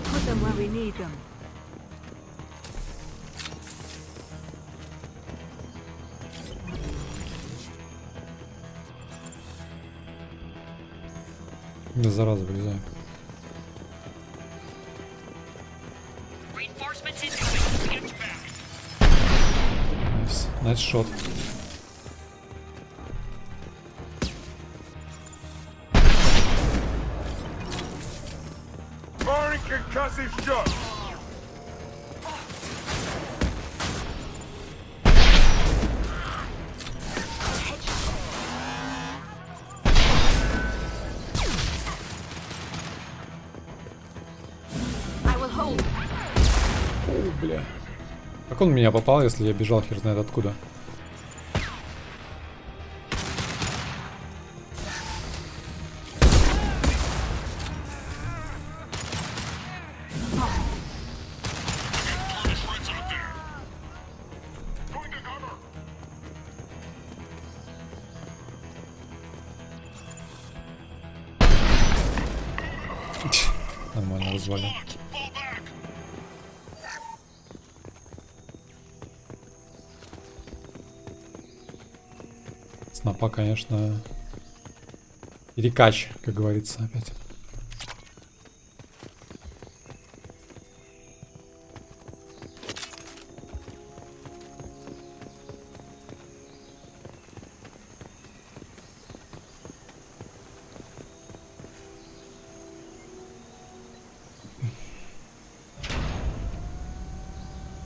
Put them where we need them. Да зараза, вылезай. Найс. Найс шот. Firing concussive shot! I will hold. О, бля. Как он в меня попал, если я бежал хер знает откуда? Нормально развалил. Снопа, конечно, перекач, как говорится, опять.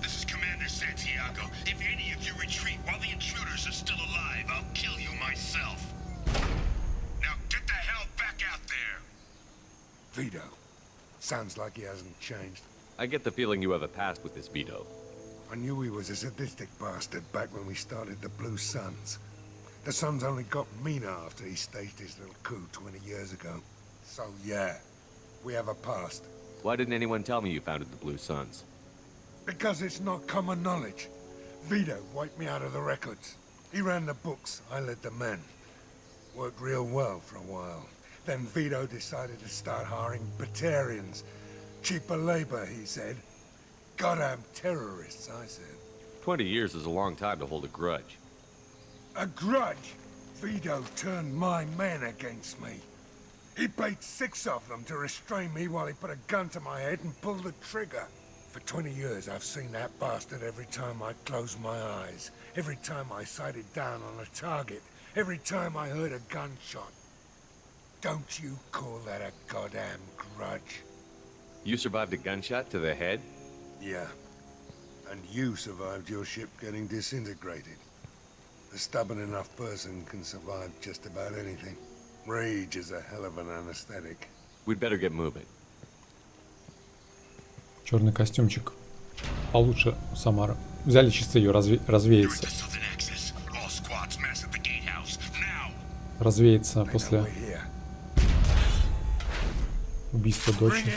This is Commander Santiago. If any of you retreat while the intruders are still alive, I'll kill you myself. Now get the hell back out there. Vito. Sounds like he hasn't changed. I get the feeling you have a past with this Vito. I knew he was a sadistic bastard back when we started the Blue Suns. The Suns only got meaner after he staged his little coup 20 years ago. So yeah, we have a past. Why didn't anyone tell me you founded the Blue Suns? Because it's not common knowledge. Vito wiped me out of the records. He ran the books, I led the men. Worked real well for a while. Then Vito decided to start hiring Batarians. Cheaper labor, he said. Goddamn terrorists, I said. 20 years is a long time to hold a grudge. A grudge? Vito turned my men against me. He paid 6 of them to restrain me while he put a gun to my head and pulled the trigger. For 20 years, I've seen that bastard every time I closed my eyes. Every time I sighted down on a target. Every time I heard a gunshot. Don't you call that a goddamn grudge? You survived a gunshot to the head? Yeah. And you survived your ship getting disintegrated. A stubborn enough person can survive just about anything. Rage is a hell of an anesthetic. We'd better get moving. Черный костюмчик. Получше Самара. Взяли чисто ее развеяться. Развеяться после убийства дочери.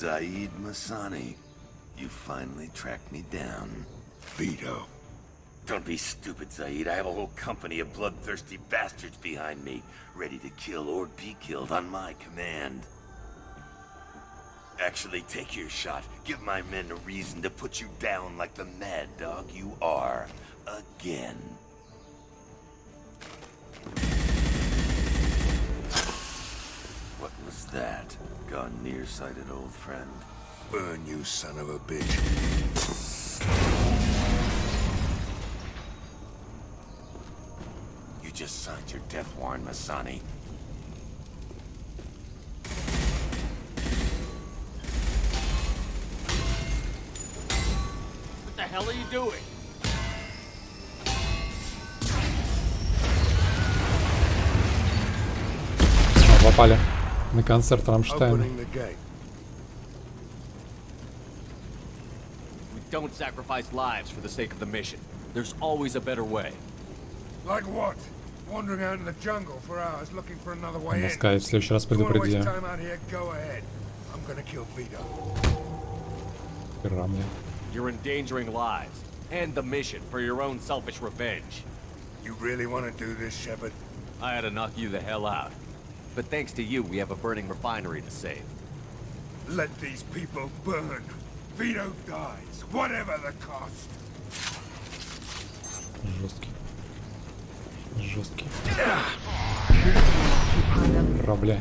Zaid Masani, you finally tracked me down. Vito. Don't be stupid, Zaid. I have a whole company of bloodthirsty bastards behind me, ready to kill or be killed on my command. Actually, take your shot. Give my men a reason to put you down like the mad dog you are. Again. What was that? Gone nearsighted, old friend. Burn, you son of a bitch. You just signed your death warrant, Masani. What the hell are you doing? Попали на концерт Рамштайна. We don't sacrifice lives for the sake of the mission. There's always a better way. Like what? Wandering out in the jungle for hours looking for another way in. Пускай в следующий раз You wanna предупреди. waste time out here? Go ahead. I'm gonna kill Vito. You're endangering lives and the mission for your own selfish revenge. You really want to do this, Shepard? I had to knock you the hell out. But thanks to you, we have a burning refinery to save. Let these people burn. Vito dies, whatever the cost. Жесткий. Жесткий. Корабля.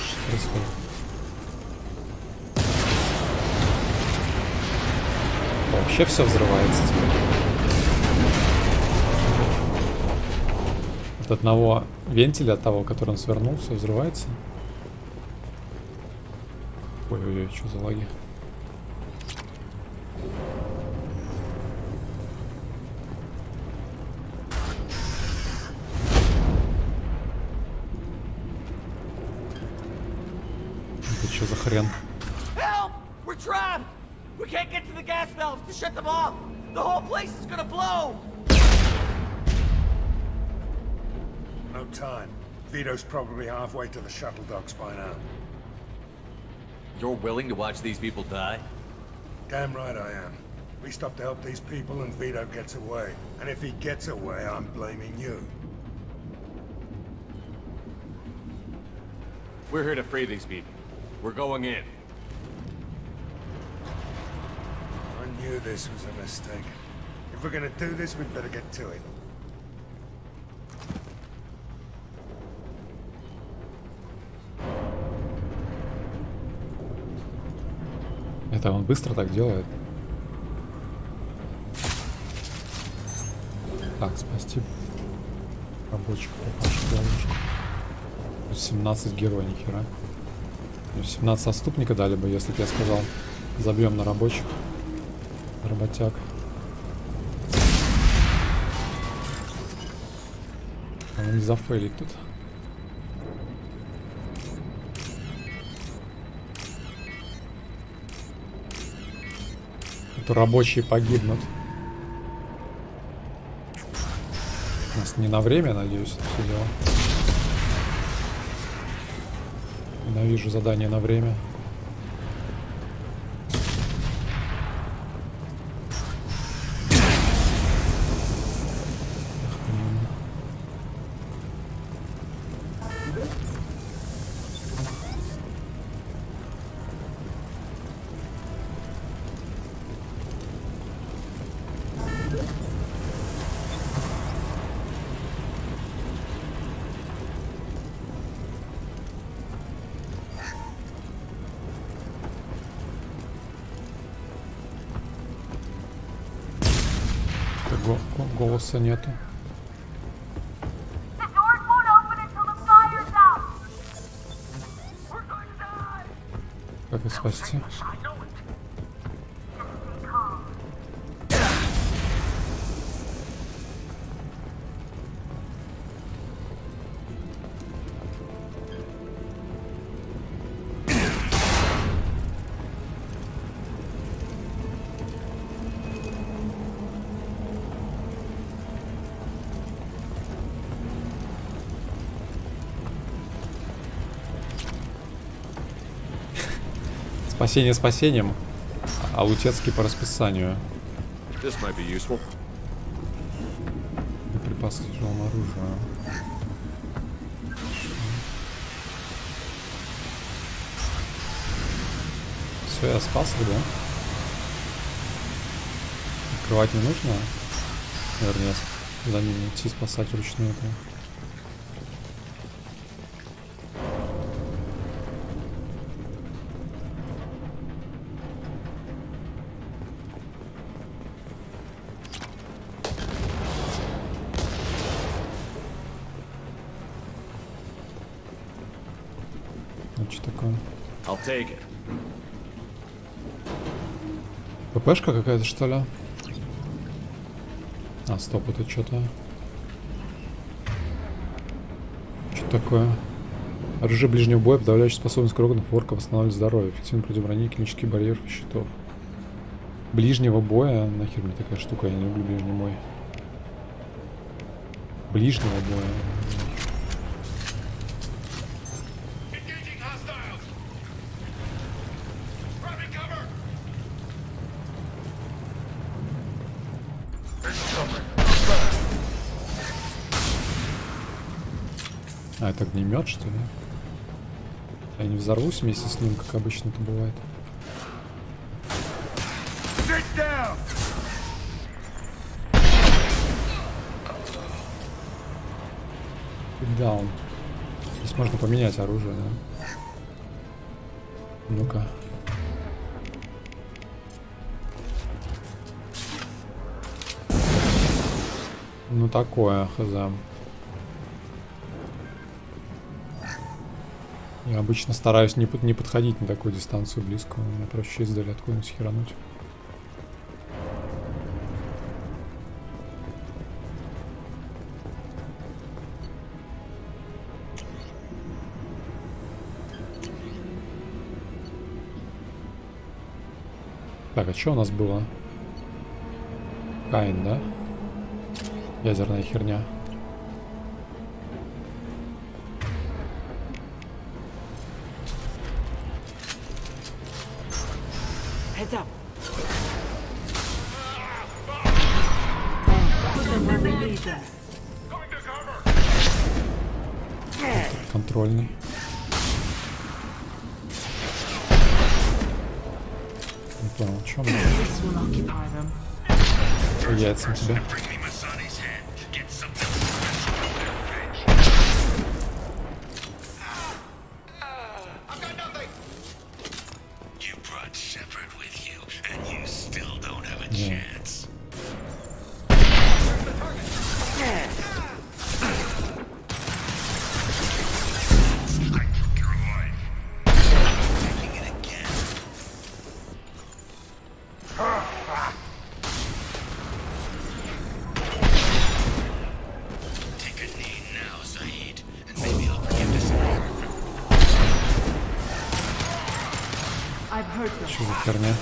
Что происходит? Вообще все взрывается теперь. От одного вентиля, от того, который он свернул, все взрывается. Ой-ой-ой, что за лаги? Это что за хрен? Help! We're trapped! We can't get to the gas valves to shut them off! The whole place is gonna blow! No time. Vito's probably halfway to the shuttle docks by now. You're willing to watch these people die? Damn right I am. We stop to help these people and Vito gets away. And if he gets away, I'm blaming you. We're here to free these people. We're going in. I knew this was a mistake. If we're gonna do this, we'd better get to it. Это он быстро так делает. Так, спасти рабочих, попавших в ловушку. 17 героев, нихера. 17 отступника дали бы, если бы я сказал. Забьем на рабочих. Работяг. А не зафейлить тут. Это рабочие погибнут. У нас не на время, надеюсь, это все дело. Ненавижу задание на время. Голоса нету. Как их спасти? Спасение спасением, а Лутецкий по расписанию. Припасы к тяжелому оружию. Все, я спас их, да? Открывать не нужно? Вернее, за ним идти спасать вручную это. Что такое? ППшка какая-то, что ли? А, стоп, это что-то. Что такое? Оружие ближнего боя, подавляющая способность крокодов, ворка, восстанавливает здоровье, эффективно против брони, клинический барьер и щитов. Ближнего боя? Нахер мне такая штука, я не люблю ближний бой. Ближнего боя. А, это огнемет, что ли? Я не взорвусь вместе с ним, как обычно это бывает. Даун. Здесь можно поменять оружие, да? Ну-ка. Ну такое, хз. Я обычно стараюсь не подходить на такую дистанцию близкую. Мне проще издали откуда-нибудь херануть. Так, а что у нас было? Каин, да? Ядерная херня. Контрольный. Не понял, о чем? По яйцам тебя. Что за херня?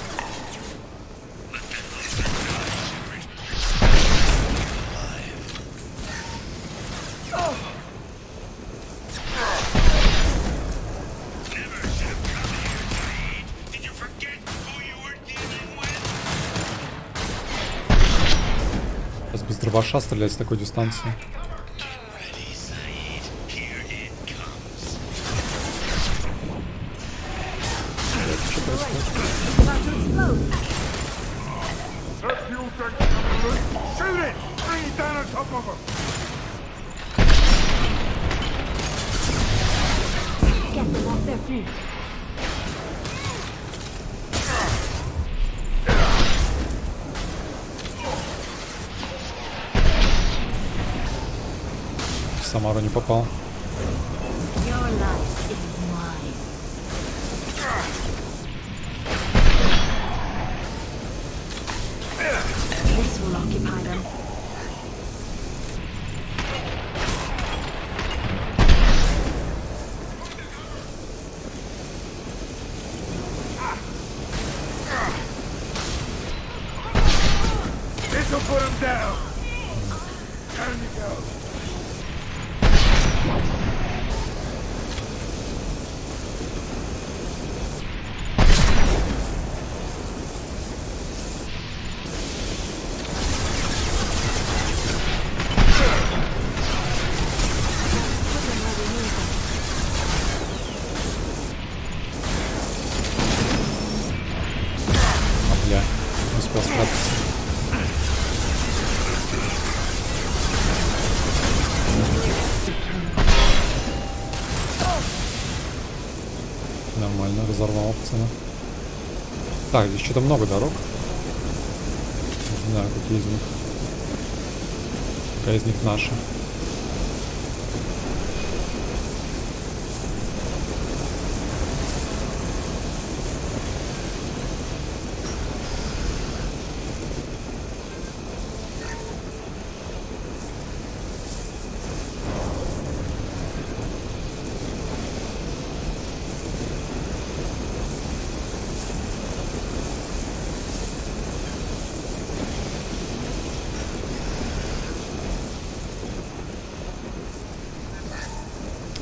Ваша стрелять с такой дистанции. В Самару не попал. This will occupy them. This'll put him down. Down you go. Бля, не успел спрятаться. Нормально, разорвал пацана. Так, здесь что-то много дорог. Не знаю, какие из них. Какая из них наша.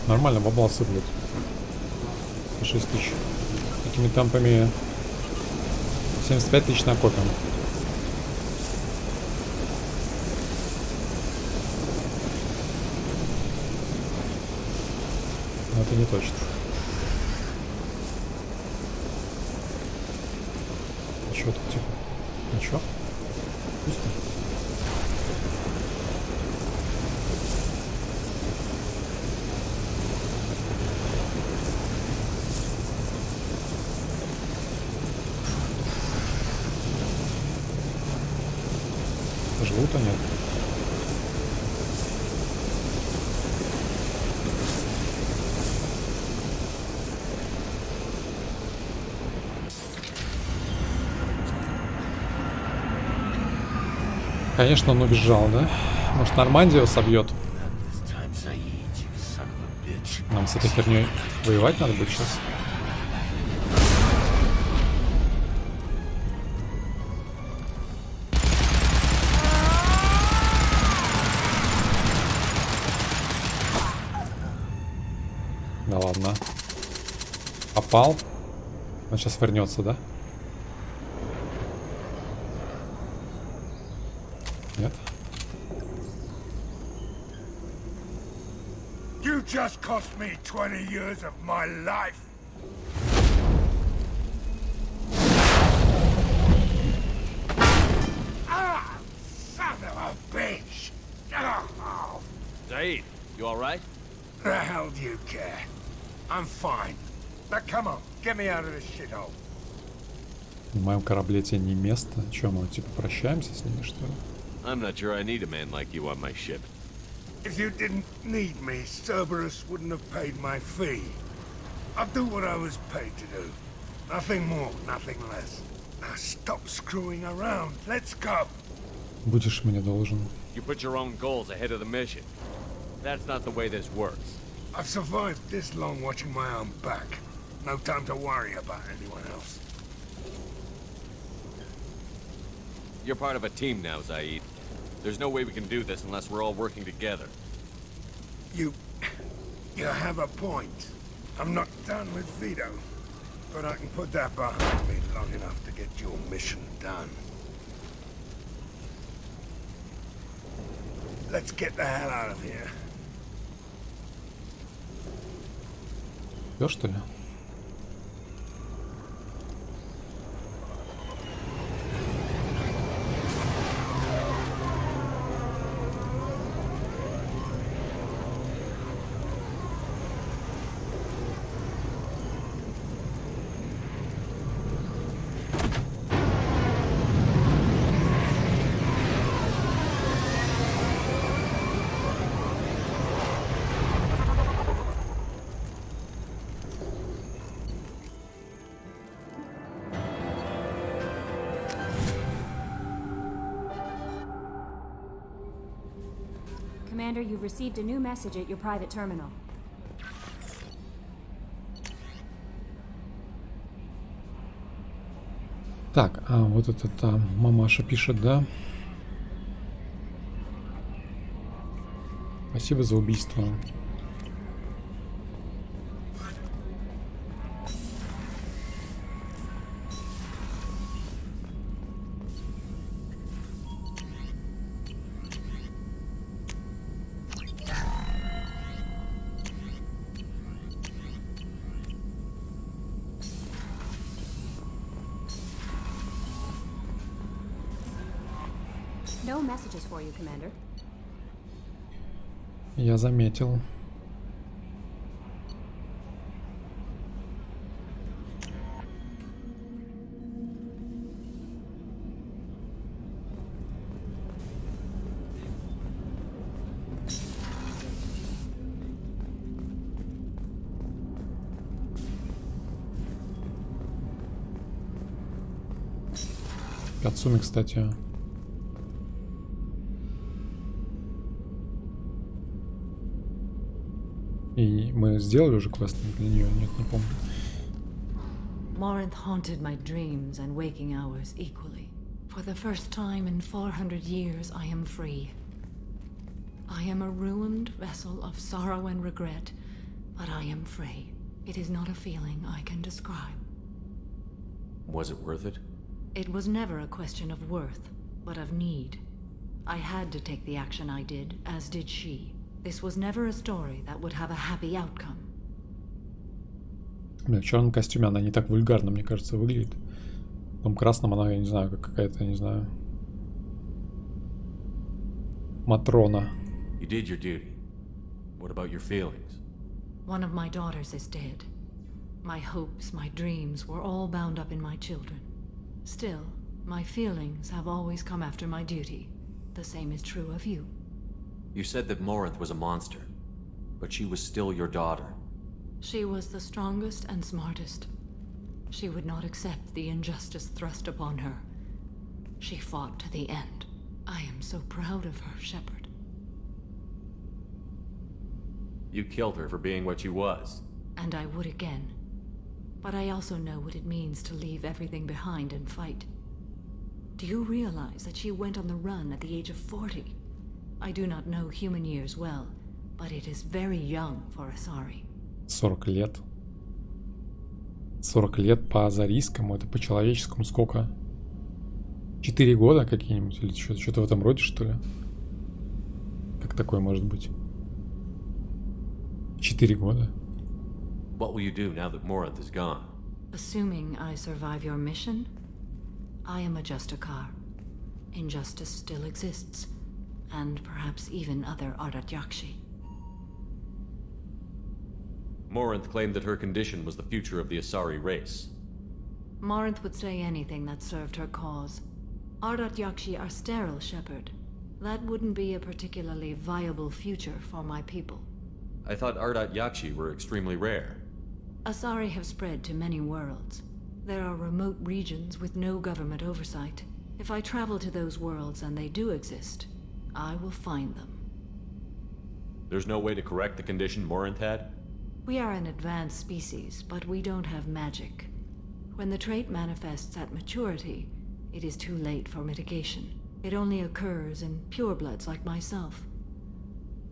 Нормально, бабла сыплет. 6 тысяч. Такими темпами 75 тысяч накопим. Но это не точно. Ничего тут типа. Ничего? Пусто. Живут они. Конечно, он убежал, да? Может, Нормандию собьет? Нам с этой херней воевать надо будет сейчас. Да ладно. Попал. Он сейчас вернется, да? Нет. You just cost me 20 years of my life. Ah, son of a bitch. Oh. Zaid, you alright? The hell do you care? I'm fine. Now come on, get me out of this shithole. На моем корабле тебе не место. Че, мы типа прощаемся с ними, что ли? I'm not sure I need a man like you on my ship. If you didn't need me, Cerberus wouldn't have paid my fee. I'll do what I was paid to do. Nothing more, nothing less. Now stop screwing around. Let's go. Будешь мне должен. You put your own goals ahead of the mission. That's not the way this works. I've survived this long watching my own back. No time to worry about anyone else. You're part of a team now, Zaid. There's no way we can do this unless we're all working together. You have a point. I'm not done with Vito, but I can put that behind me long enough to get your mission done. Let's get the hell out of here. Всё, что ли? Commander, you've received a new message at your private terminal. Так, вот это там мамаша пишет, да? Спасибо за убийство. No messages for you, Commander. Я заметил. Кацуми, кстати. И мы сделали уже квест для нее? Нет, не помню. Morinth haunted my dreams and waking hours equally. For the first time in 400 years, I am free. I am a ruined vessel of sorrow and regret, but I am free. It is not a feeling I can describe. Was it worth it? It was never a question of worth, but of need. I had to take the action I did, as did she. This was never a story that would have a happy outcome. Бля, в черном костюме она не так вульгарно, мне кажется, выглядит. В том красном она, я не знаю, как какая-то, не знаю, Матрона. You did your duty. What about your feelings? One of my daughters is dead. My hopes, my dreams were all bound up in my children. Still, my feelings have always come after my duty. The same is true of you. You said that Morinth was a monster, but she was still your daughter. She was the strongest and smartest. She would not accept the injustice thrust upon her. She fought to the end. I am so proud of her, Shepard. You killed her for being what she was. And I would again. But I also know what it means to leave everything behind and fight. Do you realize that she went on the run at the age of 40? I do not know human years well, but it is very young for Asari. 40 лет. 40 лет по азарийскому, это по человеческому сколько? 4 года какие-нибудь? Или что-то в этом роде, что ли? Как такое может быть? 4 года. What will you do now that Morinth is gone? Assuming I survive your mission, I am a Justikar. Injustice still exists, and perhaps even other Ardatyakshi. Morinth claimed that her condition was the future of the Asari race. Morinth would say anything that served her cause. Ardatyakshi are sterile, Shepard. That wouldn't be a particularly viable future for my people. I thought Ardatyakshi were extremely rare. Asari have spread to many worlds. There are remote regions with no government oversight. If I travel to those worlds and they do exist, I will find them. There's no way to correct the condition Morinth had? We are an advanced species, but we don't have magic. When the trait manifests at maturity, it is too late for mitigation. It only occurs in purebloods like myself.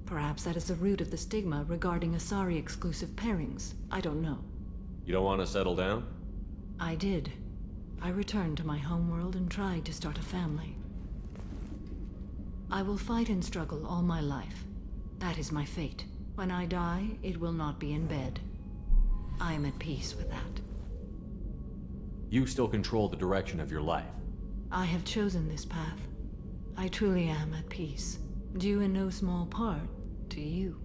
Perhaps that is the root of the stigma regarding Asari-exclusive pairings. I don't know. You don't want to settle down? I did. I returned to my homeworld and tried to start a family. I will fight and struggle all my life. That is my fate. When I die, it will not be in bed. I am at peace with that. You still control the direction of your life. I have chosen this path. I truly am at peace, due in no small part to you.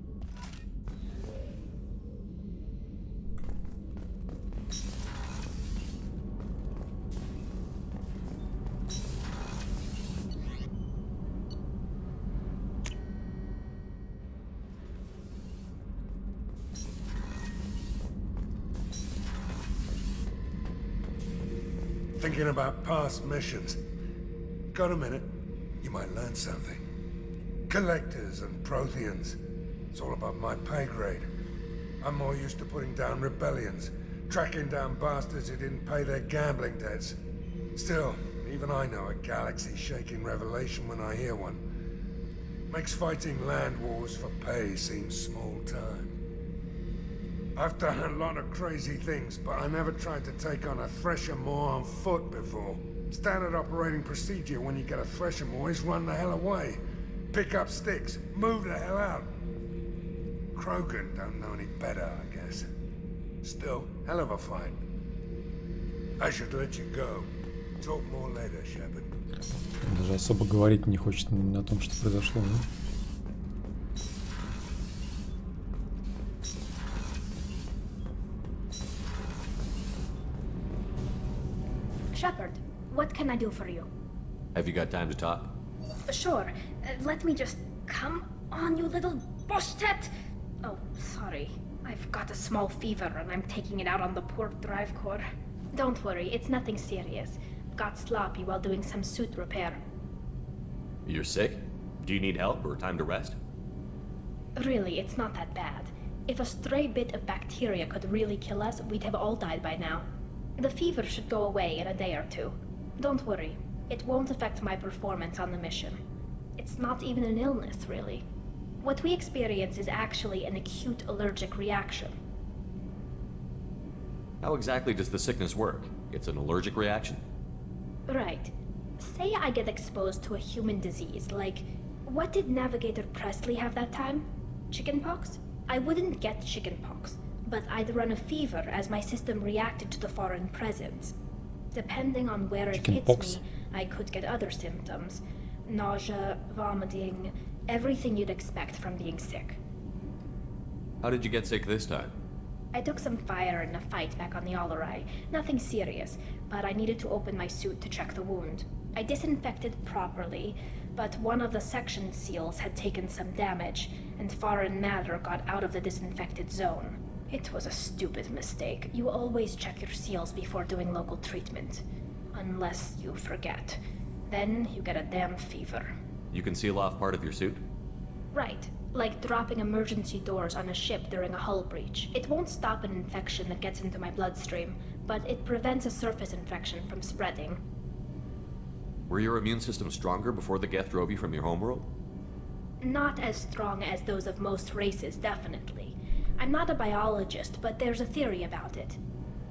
Thinking about past missions. Got a minute? You might learn something. Collectors and Protheans. It's all about my pay grade. I'm more used to putting down rebellions, tracking down bastards who didn't pay their gambling debts. Still, even I know a galaxy-shaking revelation when I hear one. Makes fighting land wars for pay seem small time. I've done a lot of crazy things, but I never tried to take on a Threshermore on foot before. Standard operating procedure when you get a Threshermore is run the hell away. Pick up sticks, move the hell out. Krogan don't know any better, I guess. Still, hell of a fight. I should let you go. Talk more later, Shepard. Даже особо говорить не хочет о том, что произошло, да? Shepard, what can I do for you? Have you got time to talk? Sure. Let me just... Come on, you little boshtet! Oh, sorry. I've got a small fever and I'm taking it out on the poor drive core. Don't worry, it's nothing serious. Got sloppy while doing some suit repair. You're sick? Do you need help or time to rest? Really, it's not that bad. If a stray bit of bacteria could really kill us, we'd have all died by now. The fever should go away in a day or two. Don't worry, it won't affect my performance on the mission. It's not even an illness, really. What we experience is actually an acute allergic reaction. How exactly does the sickness work? It's an allergic reaction? Right. Say I get exposed to a human disease, like... What did Navigator Presley have that time? Chickenpox? I wouldn't get chickenpox, but I'd run a fever as my system reacted to the foreign presence. Depending on where it hits me, I could get other symptoms. Nausea, vomiting, everything you'd expect from being sick. How did you get sick this time? I took some fire in a fight back on the Allerai. Nothing serious, but I needed to open my suit to check the wound. I disinfected properly, but one of the section seals had taken some damage, and foreign matter got out of the disinfected zone. It was a stupid mistake. You always check your seals before doing local treatment. Unless you forget. Then you get a damn fever. You can seal off part of your suit? Right. Like dropping emergency doors on a ship during a hull breach. It won't stop an infection that gets into my bloodstream, but it prevents a surface infection from spreading. Were your immune system stronger before the Geth drove you from your homeworld? Not as strong as those of most races, definitely. I'm not a biologist, but there's a theory about it.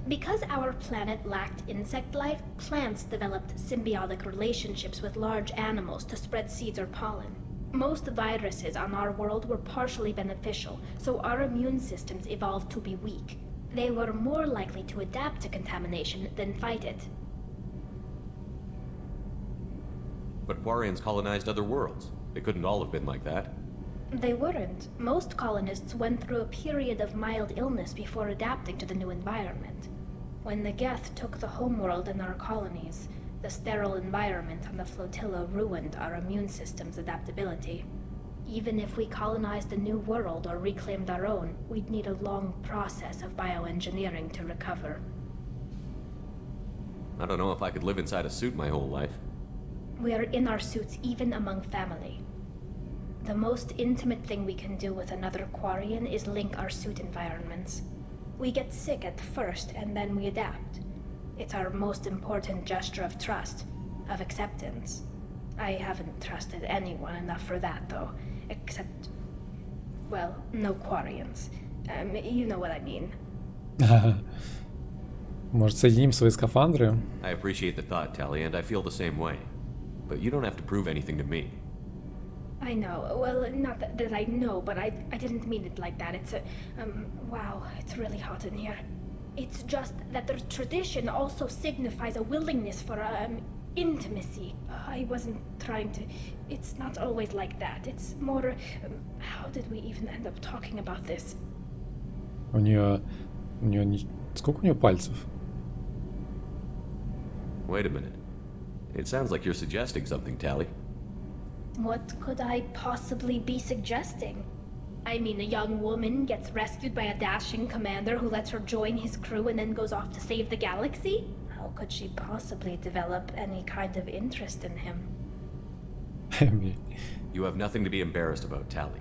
Because our planet lacked insect life, plants developed symbiotic relationships with large animals to spread seeds or pollen. Most viruses on our world were partially beneficial, so our immune systems evolved to be weak. They were more likely to adapt to contamination than fight it. But Quarians colonized other worlds. They couldn't all have been like that. They weren't. Most colonists went through a period of mild illness before adapting to the new environment. When the Geth took the homeworld and our colonies, the sterile environment on the flotilla ruined our immune system's adaptability. Even if we colonized a new world or reclaimed our own, we'd need a long process of bioengineering to recover. I don't know if I could live inside a suit my whole life. We are in our suits even among family. The most intimate thing we can do with another Quarian is link our suit environments. We get sick at first and then we adapt. It's our most important gesture of trust, of acceptance. I haven't trusted anyone enough for that, though. Except... well, no Quarians. You know what I mean. Может, соединим свои скафандры? I appreciate the thought, Tally, and I feel the same way. But you don't have to prove anything to me. I know. Well, not that I know, but I didn't mean it like that. It's a, wow, it's really hot in here. It's just that the tradition also signifies a willingness for, intimacy. I wasn't trying to... It's not always like that. It's more... how did we even end up talking about this? У нее сколько у нее пальцев? Wait a minute. It sounds like you're suggesting something, Tally. What could I possibly be suggesting? I mean, a young woman gets rescued by a dashing commander who lets her join his crew and then goes off to save the galaxy? How could she possibly develop any kind of interest in him? You have nothing to be embarrassed about, Tally.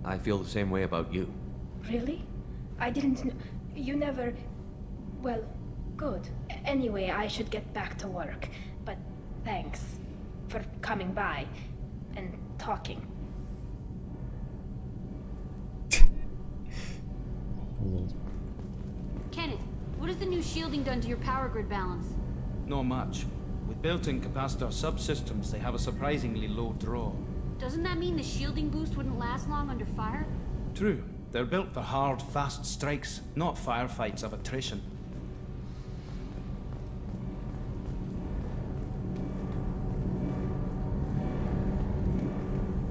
I feel the same way about you. Really? I didn't know. You never... Well, good. Anyway, I should get back to work. But thanks for coming by and talking. Kenneth, what has the new shielding done to your power grid balance? Not much. With built-in capacitor subsystems, they have a surprisingly low draw. Doesn't that mean the shielding boost wouldn't last long under fire? True. They're built for hard, fast strikes, not firefights of attrition.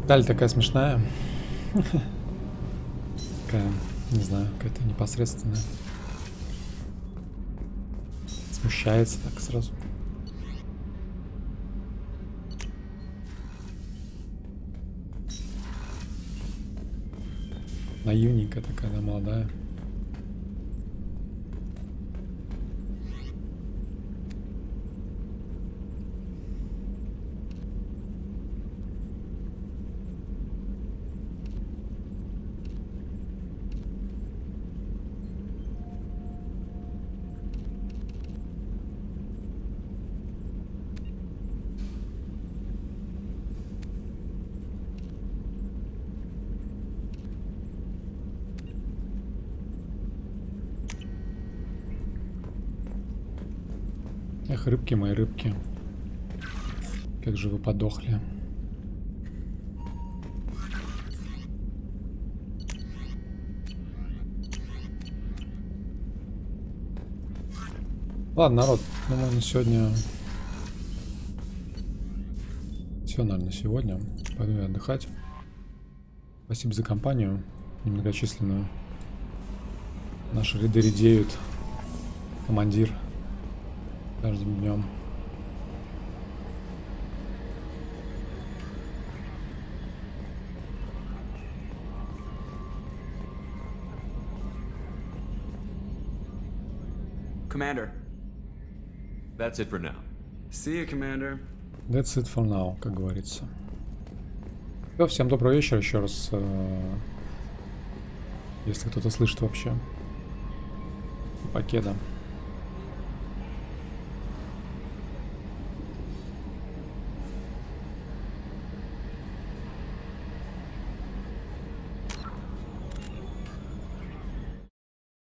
Даль такая смешная. Такая, не знаю, какая-то непосредственная. Смущается так сразу. Наивненькая такая, да, молодая. Эх, рыбки мои, рыбки. Как же вы подохли. Ладно, народ, думаю, на сегодня... Все, наверное, сегодня. Пойду я отдыхать. Спасибо за компанию немногочисленную. Наши ряды редеют. Командир. Каждым днем. Commander. That's it for now. See you, Commander. That's it for now, как говорится. Все, всем доброго вечера еще раз. Если кто-то слышит вообще. Покеда.